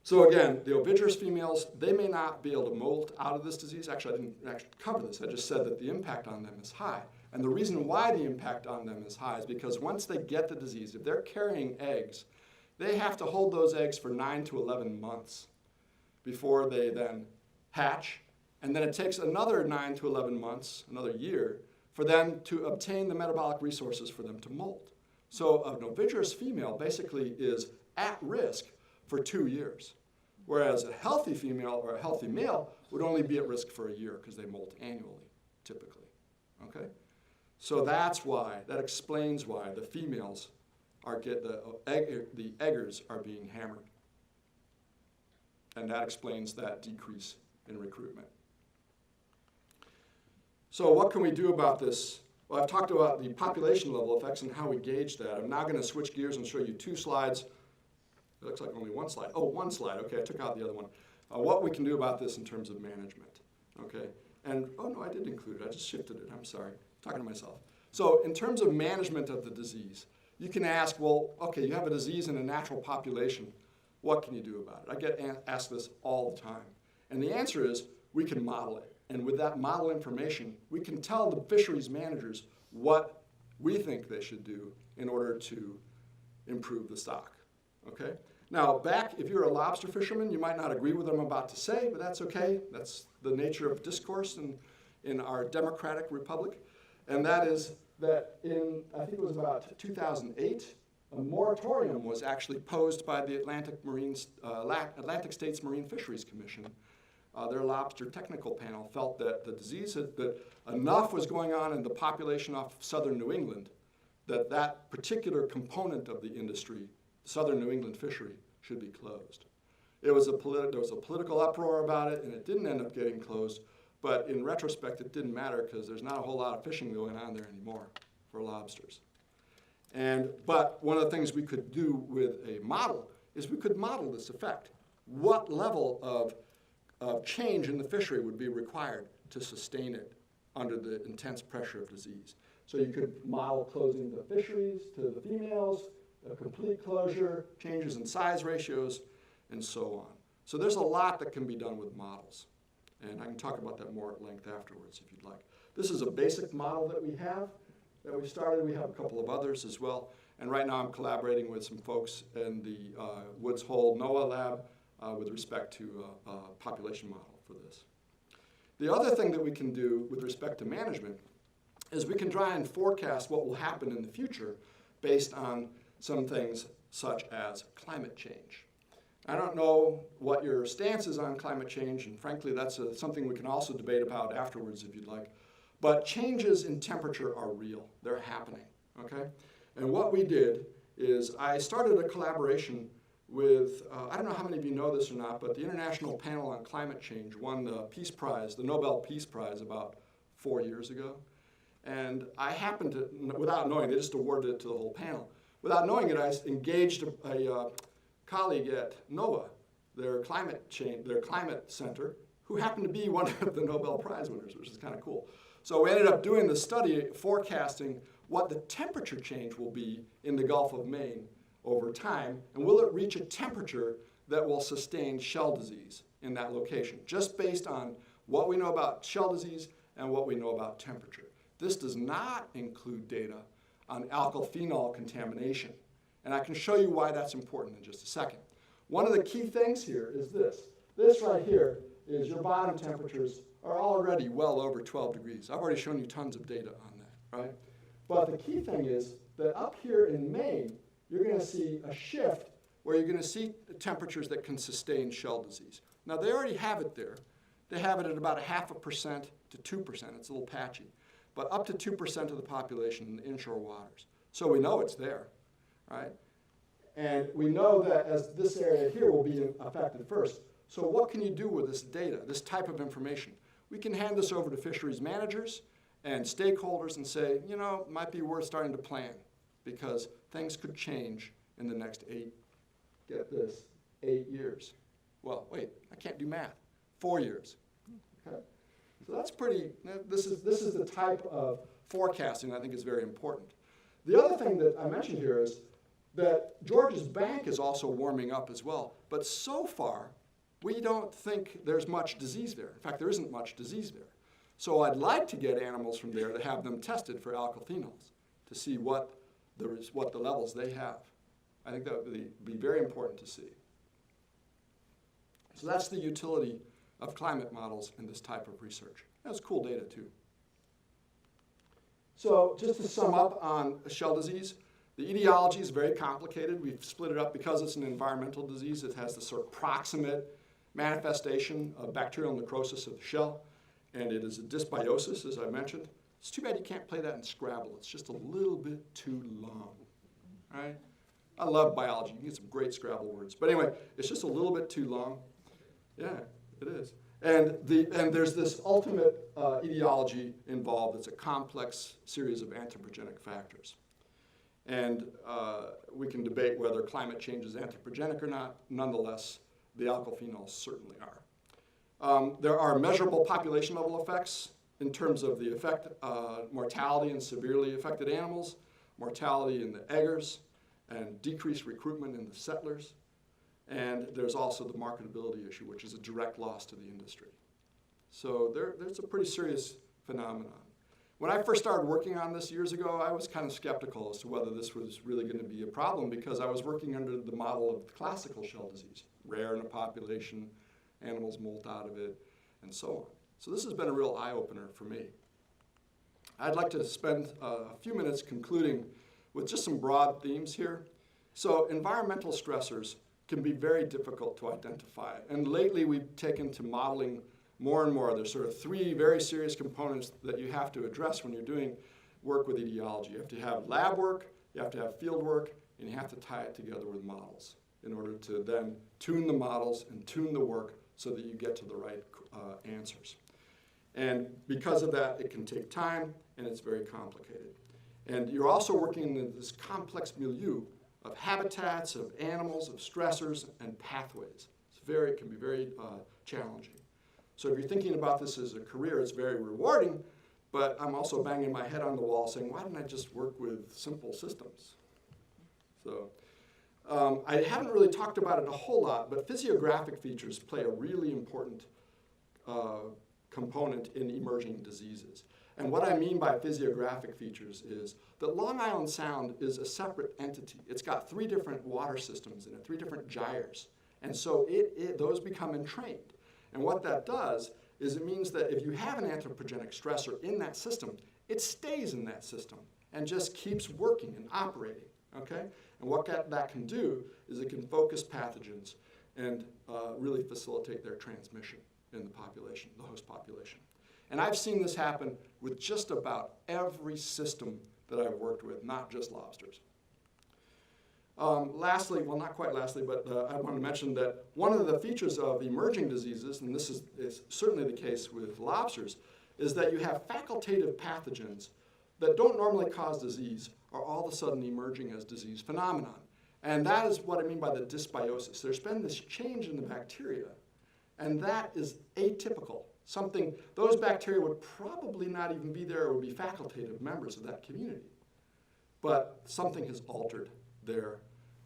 So again, the ovigerous females, they may not be able to molt out of this disease. Actually, I didn't actually cover this. I just said that the impact on them is high. And the reason why the impact on them is high is because once they get the disease, if they're carrying eggs, they have to hold those eggs for 9 to 11 months before they then hatch. And then it takes another 9 to 11 months, another year, for them to obtain the metabolic resources for them to molt. So an ovigerous female basically is at risk for 2 years, whereas a healthy female or a healthy male would only be at risk for a year because they molt annually, typically, okay? So that's why, that explains why the females the eggers are being hammered. And that explains that decrease in recruitment. So what can we do about this? Well, I've talked about the population level effects and how we gauge that. I'm now going to switch gears and show you 2 slides. It looks like only 1 slide. Oh, 1 slide. Okay, I took out the other one. What we can do about this in terms of management. Okay, and oh no, I did include it. I just shifted it. I'm sorry. I'm talking to myself. So in terms of management of the disease, you can ask, well, okay, you have a disease in a natural population. What can you do about it? I get asked this all the time. And the answer is we can model it. And with that model information, we can tell the fisheries managers what we think they should do in order to improve the stock. Okay? Now, if you're a lobster fisherman, you might not agree with what I'm about to say, but that's okay. That's the nature of discourse in our democratic republic. And that is that in, I think it was about 2008, a moratorium was actually posed by the Atlantic States Marine Fisheries Commission. Their lobster technical panel felt that the disease, that enough was going on in the population off southern New England, that particular component of the industry, southern New England fishery, should be closed. There was a political uproar about it, and it didn't end up getting closed. But in retrospect, it didn't matter because there's not a whole lot of fishing going on there anymore for lobsters. But one of the things we could do with a model is we could model this effect. What level of change in the fishery would be required to sustain it under the intense pressure of disease? So you could model closing the fisheries to the females, a complete closure, changes in size ratios, and so on. So there's a lot that can be done with models. And I can talk about that more at length afterwards if you'd like. This is a basic model that we have, that we started. We have a couple of others as well. And right now I'm collaborating with some folks in the Woods Hole NOAA lab with respect to a population model for this. The other thing that we can do with respect to management is we can try and forecast what will happen in the future based on some things such as climate change. I don't know what your stance is on climate change, and frankly, that's something we can also debate about afterwards if you'd like. But changes in temperature are real. They're happening, okay? And what we did is I started a collaboration with, I don't know how many of you know this or not, but the International Panel on Climate Change won the Peace Prize, the Nobel Peace Prize, about 4 years ago. And I happened to, without knowing, they just awarded it to the whole panel. Without knowing it, I engaged a colleague at NOAA, their climate center, who happened to be one of the Nobel Prize winners, which is kind of cool. So we ended up doing the study forecasting what the temperature change will be in the Gulf of Maine over time, and will it reach a temperature that will sustain shell disease in that location, just based on what we know about shell disease and what we know about temperature. This does not include data on alkyl phenol contamination. And I can show you why that's important in just a second. One of the key things here is this. This right here is your bottom temperatures are already well over 12 degrees. I've already shown you tons of data on that, right? But the key thing is that up here in Maine, you're going to see a shift where you're going to see temperatures that can sustain shell disease. Now, they already have it there. They have it at about 0.5% to 2%. It's a little patchy. But up to 2% of the population in the inshore waters. So we know it's there, right? And we know that as this area here will be affected first. So what can you do with this data, this type of information? We can hand this over to fisheries managers and stakeholders and say, you know, it might be worth starting to plan because things could change in the next 8 years. Well, wait, I can't do math. 4 years. Okay. So that's pretty, this is the type of forecasting I think is very important. The other thing that I mentioned here is that George's Bank is also warming up as well, but so far, we don't think there's much disease there. In fact, there isn't much disease there. So I'd like to get animals from there to have them tested for alkylphenols to see what the levels they have. I think that would be very important to see. So that's the utility of climate models in this type of research. That's cool data too. So just to sum up on shell disease, the etiology is very complicated. We've split it up because it's an environmental disease. It has the sort of proximate manifestation of bacterial necrosis of the shell, and it is a dysbiosis, as I mentioned. It's too bad you can't play that in Scrabble. It's just a little bit too long, right? I love biology. You can get some great Scrabble words. But anyway, it's just a little bit too long. Yeah, it is. And there's this ultimate etiology involved. It's a complex series of anthropogenic factors. And we can debate whether climate change is anthropogenic or not. Nonetheless, the alkylphenols certainly are. There are measurable population level effects in terms of the effect, mortality in severely affected animals, mortality in the eggers, and decreased recruitment in the settlers. And there's also the marketability issue, which is a direct loss to the industry. So there's a pretty serious phenomenon. When I first started working on this years ago, I was kind of skeptical as to whether this was really going to be a problem because I was working under the model of classical shell disease, rare in a population, animals molt out of it, and so on. So this has been a real eye-opener for me. I'd like to spend a few minutes concluding with just some broad themes here. So environmental stressors can be very difficult to identify. And lately we've taken to modeling more and more. There's sort of three very serious components that you have to address when you're doing work with etiology. You have to have lab work, you have to have field work, and you have to tie it together with models in order to then tune the models and tune the work so that you get to the right answers. And because of that, it can take time, and it's very complicated. And you're also working in this complex milieu of habitats, of animals, of stressors, and pathways. It can be very challenging. So if you're thinking about this as a career, it's very rewarding, but I'm also banging my head on the wall saying, why didn't I just work with simple systems? So I haven't really talked about it a whole lot, but physiographic features play a really important component in emerging diseases. And what I mean by physiographic features is that Long Island Sound is a separate entity. It's got 3 different water systems in it, 3 different gyres. And so those become entrained. And what that does is it means that if you have an anthropogenic stressor in that system, it stays in that system and just keeps working and operating, okay? And what that can do is it can focus pathogens and really facilitate their transmission in the population, the host population. And I've seen this happen with just about every system that I've worked with, not just lobsters. Lastly, well, not quite lastly, but I want to mention that one of the features of emerging diseases, and this is certainly the case with lobsters, is that you have facultative pathogens that don't normally cause disease are all of a sudden emerging as disease phenomenon. And that is what I mean by the dysbiosis. There's been this change in the bacteria, and that is atypical. Those bacteria would probably not even be there or would be facultative members of that community. But something has altered their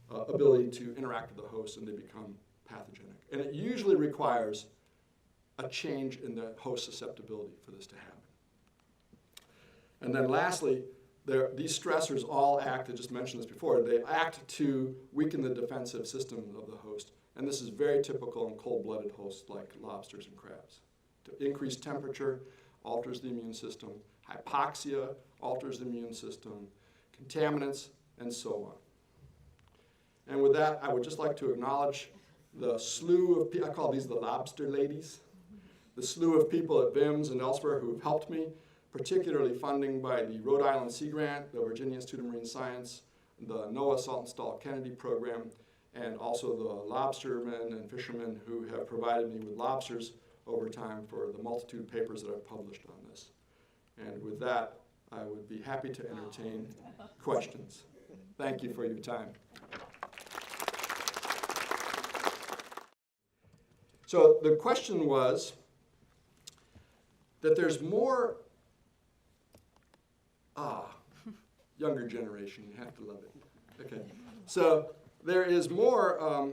ability to interact with the host and they become pathogenic. And it usually requires a change in the host susceptibility for this to happen. And then lastly, these stressors all act, I just mentioned this before, they act to weaken the defensive system of the host. And this is very typical in cold-blooded hosts like lobsters and crabs. Increased temperature alters the immune system. Hypoxia alters the immune system. Contaminants, and so on. And with that, I would just like to acknowledge the slew of people, I call these the lobster ladies, the slew of people at VIMS and elsewhere who have helped me. particularly funding by the Rhode Island Sea Grant, the Virginia Institute of Marine Science, the NOAA Salt and Stall Kennedy Program, and also the lobstermen and fishermen who have provided me with lobsters over time for the multitude of papers that I've published on this. And with that, I would be happy to entertain questions. Thank you for your time. So the question was that there's more, younger generation, you have to love it. Okay, so there is more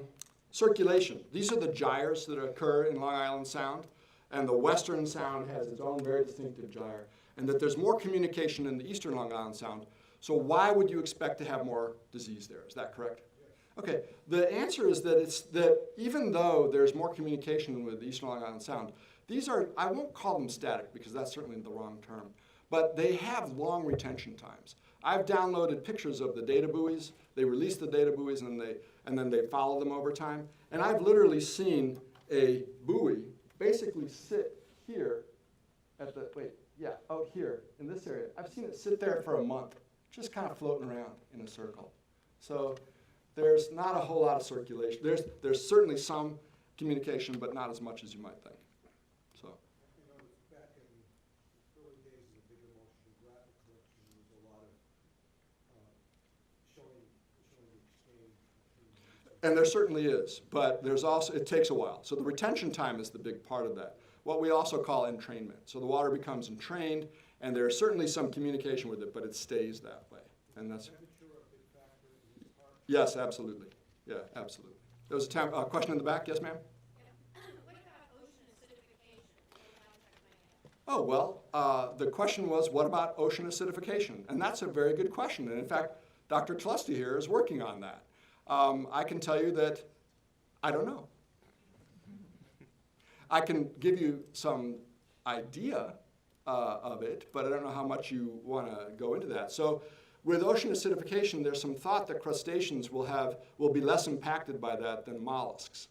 circulation. These are the gyres that occur in Long Island Sound, and the Western Sound has its own very distinctive gyre, and that there's more communication in the Eastern Long Island Sound. So why would you expect to have more disease there? Is that correct? Okay, the answer is that even though there's more communication with the Eastern Long Island Sound, these are, I won't call them static because that's certainly the wrong term, but they have long retention times. I've downloaded pictures of the data buoys. They release the data buoys and then they follow them over time. And I've literally seen a buoy basically sit here at the, out here in this area. I've seen it sit there for a month, just kind of floating around in a circle. So there's not a whole lot of circulation. There's certainly some communication, but not as much as you might think. So. Back in the early days of the big oceanographic collection, there was a lot of showing the exchange. And there certainly is, but there's also, it takes a while. So the retention time is the big part of that. What we also call entrainment. So the water becomes entrained, and there's certainly some communication with it, but it stays that way. And that's. Yes, absolutely. Yeah, absolutely. There was a question in the back. Yes, ma'am? Yeah. What about ocean acidification? Oh, well, the question was, what about ocean acidification? And that's a very good question. And in fact, Dr. Tlusty here is working on that. I can tell you that I don't know. I can give you some idea of it, but I don't know how much you want to go into that. So with ocean acidification, there's some thought that crustaceans will be less impacted by that than mollusks,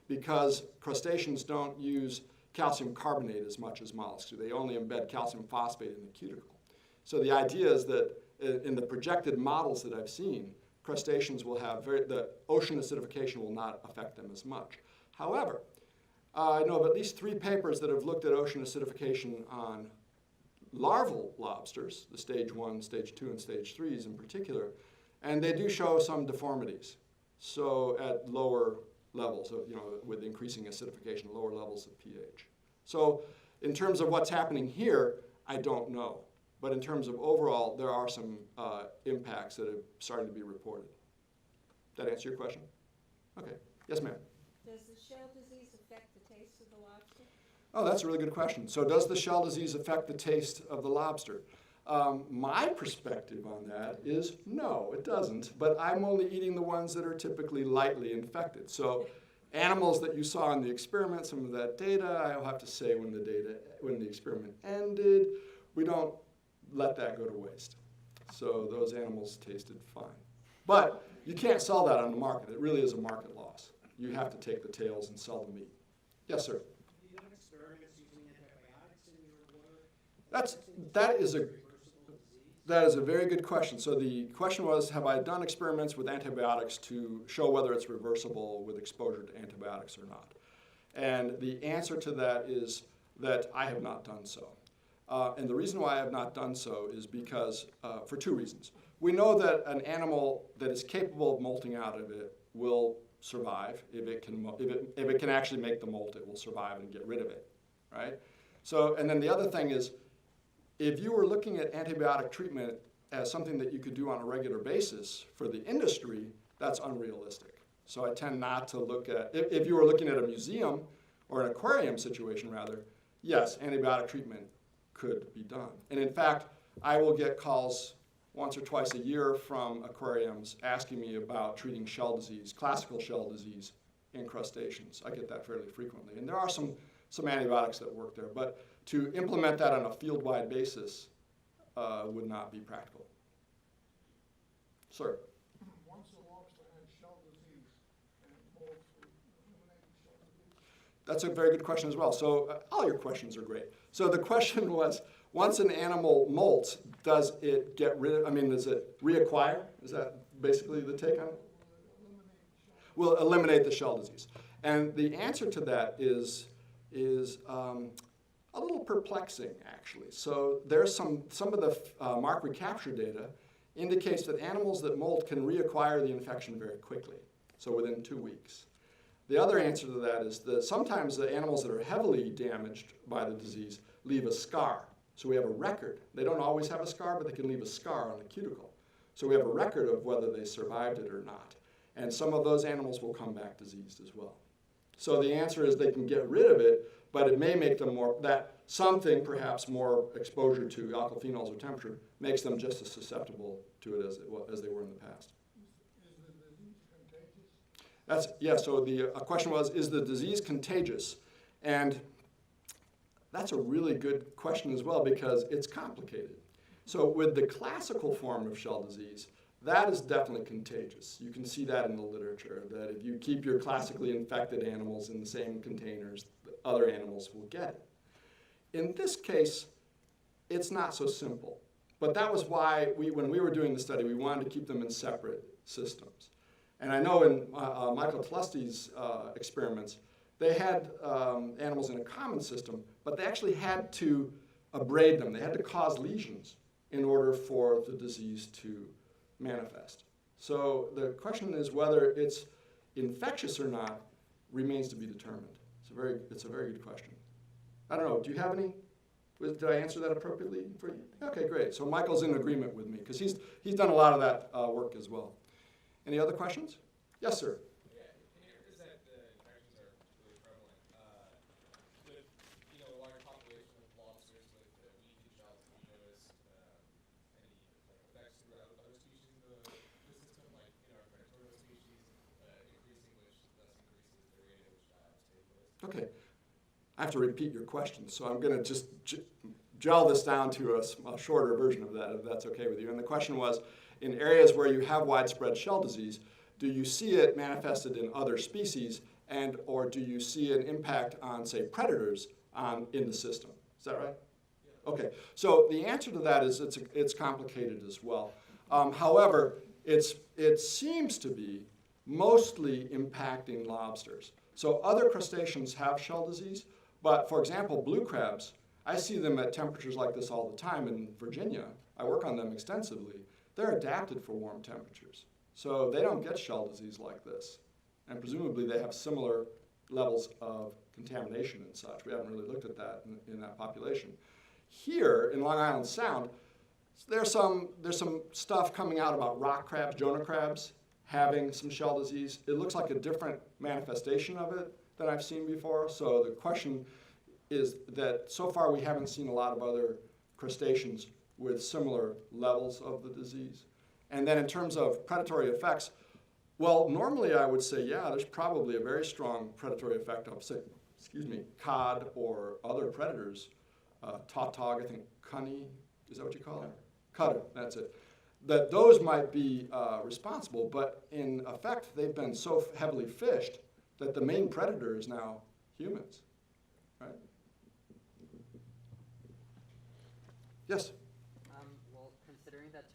because crustaceans don't use calcium carbonate as much as mollusks do. They only embed calcium phosphate in the cuticle. So the idea is that in the projected models that I've seen, crustaceans will have the ocean acidification will not affect them as much. However, I know of at least 3 papers that have looked at ocean acidification on larval lobsters, the stage 1, stage 2, and stage 3s in particular, and they do show some deformities. So at lower levels, with increasing acidification, lower levels of pH. So in terms of what's happening here, I don't know. But in terms of overall, there are some impacts that have started to be reported. That answer your question? Okay. Yes, ma'am. Does the shell disease affect the taste of the lobster? Oh, that's a really good question. So does the shell disease affect the taste of the lobster? My perspective on that is no, it doesn't. But I'm only eating the ones that are typically lightly infected. So animals that you saw in the experiment, some of that data, I'll have to say when the experiment ended, we don't let that go to waste. So those animals tasted fine. But you can't sell that on the market. It really is a market loss. You have to take the tails and sell the meat. Yes, sir? Have you done experiments using antibiotics in your water? That is a very good question. So the question was, have I done experiments with antibiotics to show whether it's reversible with exposure to antibiotics or not? And the answer to that is that I have not done so. And the reason why I have not done so is because, for 2 reasons. We know that an animal that is capable of molting out of it will survive. If it can actually make the molt, it will survive and get rid of it, right? So, and then the other thing is, if you were looking at antibiotic treatment as something that you could do on a regular basis for the industry, that's unrealistic. So I tend not to look at, if you were looking at a museum or an aquarium situation rather, yes, antibiotic treatment could be done. And in fact, I will get calls once or twice a year from aquariums asking me about treating shell disease, classical shell disease in crustaceans. I get that fairly frequently. And there are some antibiotics that work there, but to implement that on a field-wide basis would not be practical. Sir? Once a lobster has shell disease and molts, would eliminate shell disease? That's a very good question as well. So all your questions are great. So the question was, once an animal molts, does it get rid of, does it reacquire? Is that basically the take on it? Will eliminate the shell disease. And the answer to that is a little perplexing, actually. So there's some of the mark recapture data indicates that animals that molt can reacquire the infection very quickly, so within 2 weeks. The other answer to that is that sometimes the animals that are heavily damaged by the disease leave a scar. So we have a record. They don't always have a scar, but they can leave a scar on the cuticle. So we have a record of whether they survived it or not. And some of those animals will come back diseased as well. So the answer is they can get rid of it, but it may make them something, perhaps more exposure to alkyl phenols or temperature, makes them just as susceptible to it as they were in the past. Is the disease contagious? So the question was, is the disease contagious? And that's a really good question as well because it's complicated. So with the classical form of shell disease, that is definitely contagious. You can see that in the literature, that if you keep your classically infected animals in the same containers, the other animals will get it. In this case, it's not so simple. But that was why, when we were doing the study, we wanted to keep them in separate systems. And I know in Michael Tlusty's experiments, they had animals in a common system, but they actually had to abrade them. They had to cause lesions in order for the disease to manifest. So the question is whether it's infectious or not remains to be determined. It's a very good question. I don't know, do you have any? Did I answer that appropriately for you? Okay, great. So Michael's in agreement with me because he's done a lot of that work as well. Any other questions? Yes, sir. Yeah, in areas that the infections are really prevalent, with a large population of lobsters with weak shells, have you noticed any effects throughout other species in the system, like our predatory species increasing, which thus increases the rate at which die-offs take place? Okay. I have to repeat your question, so I'm going to just gel this down to a shorter version of that, if that's okay with you. And the question was, in areas where you have widespread shell disease, do you see it manifested in other species, or do you see an impact on, say, predators in the system? Is that right? Yeah. Okay. So the answer to that is it's complicated as well. However, it seems to be mostly impacting lobsters. So other crustaceans have shell disease, but for example, blue crabs, I see them at temperatures like this all the time in Virginia. I work on them extensively. They're adapted for warm temperatures. So they don't get shell disease like this. And presumably they have similar levels of contamination and such. We haven't really looked at that in that population. Here in Long Island Sound, there's some stuff coming out about rock crabs, Jonah crabs, having some shell disease. It looks like a different manifestation of it than I've seen before. So the question is that so far we haven't seen a lot of other crustaceans with similar levels of the disease. And then in terms of predatory effects, well, normally I would say, yeah, there's probably a very strong predatory effect of, say, cod or other predators. Tautog, I think, cunny, is that what you call it? Cutter, that's it. That those might be responsible, but in effect, they've been so heavily fished that the main predator is now humans, right? Yes? Well, considering that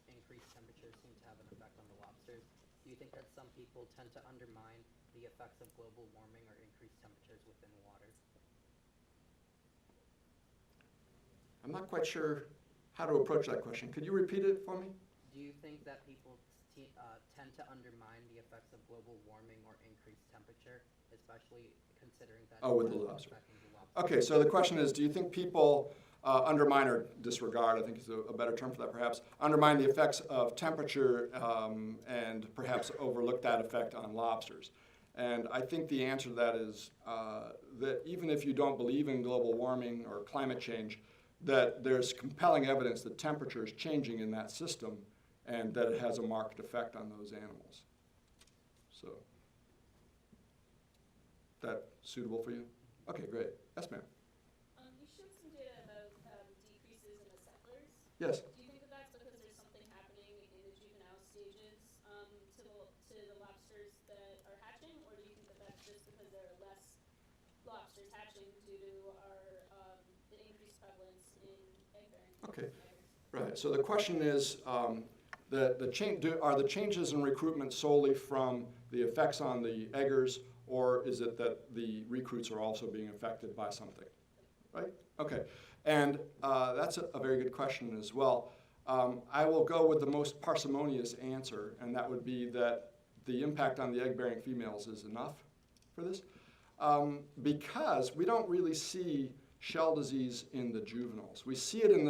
increased temperatures seem to have an effect on the lobsters, do you think that some people tend to undermine the effects of global warming or increased temperatures within the water? I'm not quite sure how to approach that question. Could you repeat it for me? Do you think that people tend to undermine the effects of global warming or increased temperature, especially considering that with the lobster. Okay, so the question is, do you think people undermine or disregard, I think is a better term for that perhaps, undermine the effects of temperature and perhaps overlook that effect on lobsters? And I think the answer to that is that even if you don't believe in global warming or climate change, that there's compelling evidence that temperature is changing in that system and that it has a marked effect on those animals. So, that suitable for you? Okay, great. Yes, ma'am. You showed some data about decreases in the settlers. Yes. Do you think that that's because there's something happening in the juvenile stages to the lobsters that are hatching, or do you think that that's just because there are less lobsters hatching due to the increased prevalence in egg-bearing Okay. eggers. Right, so the question is, are the changes in recruitment solely from the effects on the eggers, or is it that the recruits are also being affected by something? Right? Okay, and that's a very good question as well. I will go with the most parsimonious answer, and that would be that the impact on the egg-bearing females is enough for this, because we don't really see shell disease in the juveniles. We see it in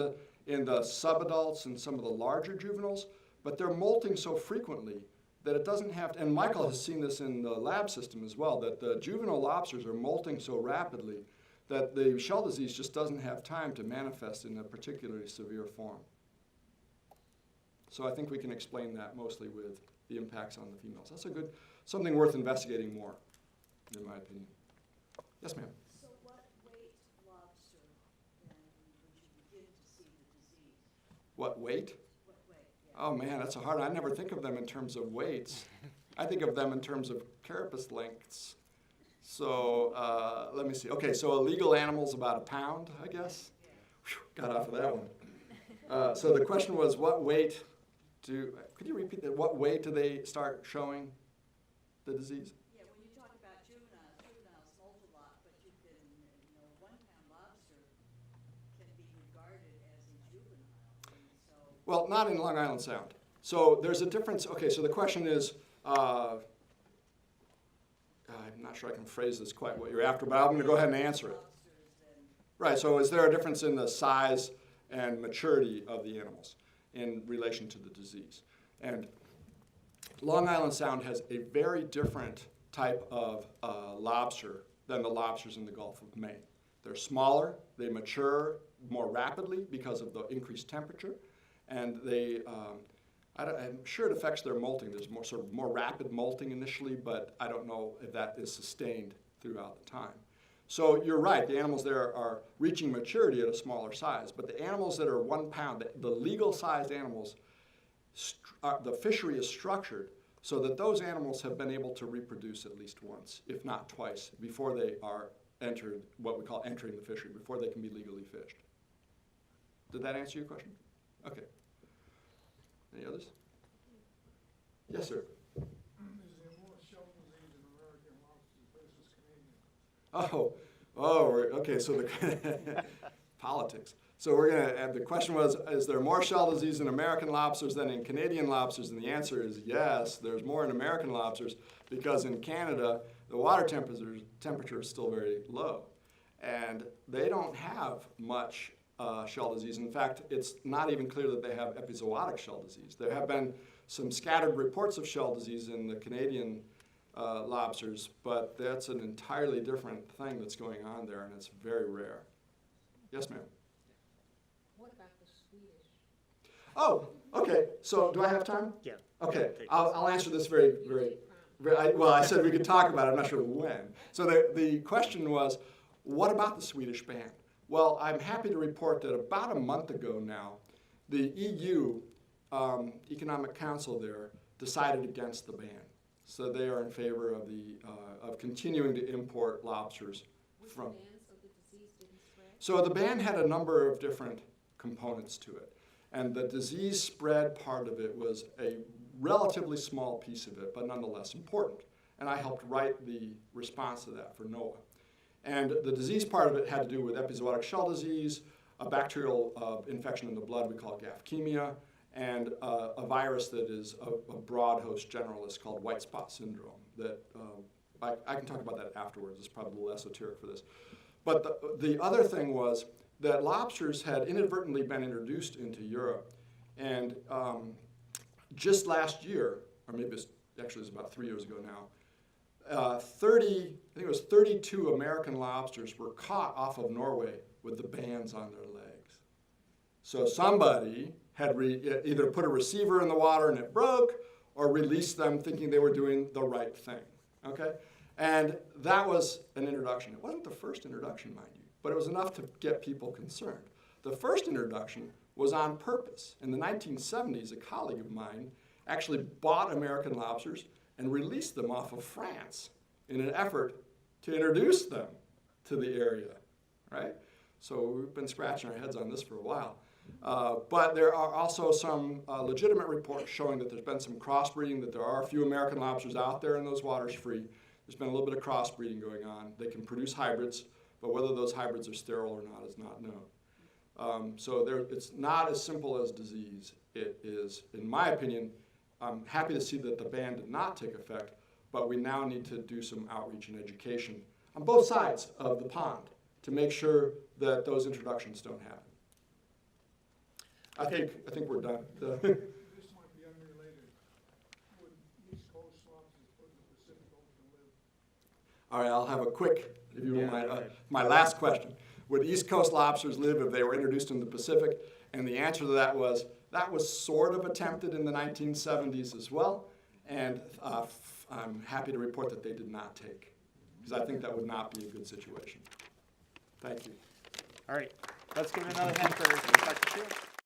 the subadults and some of the larger juveniles, but they're molting so frequently that it doesn't have to, and Michael has seen this in the lab system as well, that the juvenile lobsters are molting so rapidly that the shell disease just doesn't have time to manifest in a particularly severe form. So I think we can explain that mostly with the impacts on the females. That's something worth investigating more, in my opinion. Yes, ma'am. So what weight lobster then would you begin to see the disease? What weight? What weight? Yeah. Oh man, that's a hard one. I never think of them in terms of weights. I think of them in terms of carapace lengths. So let me see. Okay, so a legal animal's about a pound, I guess. Whew, got off of that one. So the question was, what weight could you repeat that? What weight do they start showing the disease? Yeah, when you talk about juveniles molt a lot, but you can, 1 pound lobster can be regarded as a juvenile. And so Well, not in Long Island Sound. So there's a difference. Okay, so the question is, I'm not sure I can phrase this quite what you're after, but I'm going to go ahead and answer it. lobsters then, Right, so is there a difference in the size and maturity of the animals in relation to the disease? And Long Island Sound has a very different type of lobster than the lobsters in the Gulf of Maine. They're smaller, they mature more rapidly because of the increased temperature, and I'm sure it affects their molting. There's more rapid molting initially, but I don't know if that is sustained throughout the time. So you're right, the animals there are reaching maturity at a smaller size, but the animals that are 1 pound, the legal sized animals, the fishery is structured so that those animals have been able to reproduce at least once, if not twice, before they are entered, what we call entering the fishery, before they can be legally fished. Did that answer your question? Okay. Any others? Yes, sir. Is there more shell disease in American lobsters versus Canadian? Okay, so the politics. So we're going to, the question was, is there more shell disease in American lobsters than in Canadian lobsters? And the answer is yes, there's more in American lobsters because in Canada, the water temperature is still very low. And they don't have much shell disease. In fact, it's not even clear that they have epizootic shell disease. There have been some scattered reports of shell disease in the Canadian lobsters, but that's an entirely different thing that's going on there, and it's very rare. Yes, ma'am? What about the Swedish? Oh, okay. So do I have time? Yeah. Okay, I'll answer this very. Well, I said we could talk about it. I'm not sure when. So the question was, what about the Swedish ban? Well, I'm happy to report that about a month ago now, the EU Economic Council there decided against the ban. So they are in favor of of continuing to import lobsters from. Was the ban so the disease didn't spread? So the ban had a number of different components to it. And the disease spread part of it was a relatively small piece of it, but nonetheless important. And I helped write the response to that for NOAA. And the disease part of it had to do with epizootic shell disease, a bacterial infection in the blood we call gaphkemia, and a virus that is a broad host generalist called white spot syndrome. That I can talk about that afterwards. It's probably a little esoteric for this. But the other thing was that lobsters had inadvertently been introduced into Europe. And just last year, or maybe it was about 3 years ago now, I think it was 32 American lobsters were caught off of Norway with the bands on their legs. So somebody had either put a receiver in the water and it broke, or released them thinking they were doing the right thing, okay? And that was an introduction. It wasn't the first introduction, mind you, but it was enough to get people concerned. The first introduction was on purpose. In the 1970s, a colleague of mine actually bought American lobsters and released them off of France in an effort to introduce them to the area, right? So we've been scratching our heads on this for a while. But there are also some legitimate reports showing that there's been some crossbreeding, that there are a few American lobsters out there in those waters free. There's been a little bit of crossbreeding going on. They can produce hybrids, but whether those hybrids are sterile or not is not known. So it's not as simple as disease. It is, in my opinion, I'm happy to see that the ban did not take effect, but we now need to do some outreach and education on both sides of the pond to make sure that those introductions don't happen. I think we're done. This might be unrelated. Would East Coast lobsters put in the Pacific Ocean live? All right, I'll have a quick, if you don't mind, my last question. Would East Coast lobsters live if they were introduced in the Pacific? And the answer to that was sort of attempted in the 1970s as well, and I'm happy to report that they did not take, because I think that would not be a good situation. Thank you. All right, let's give it another hand for Dr. Shields.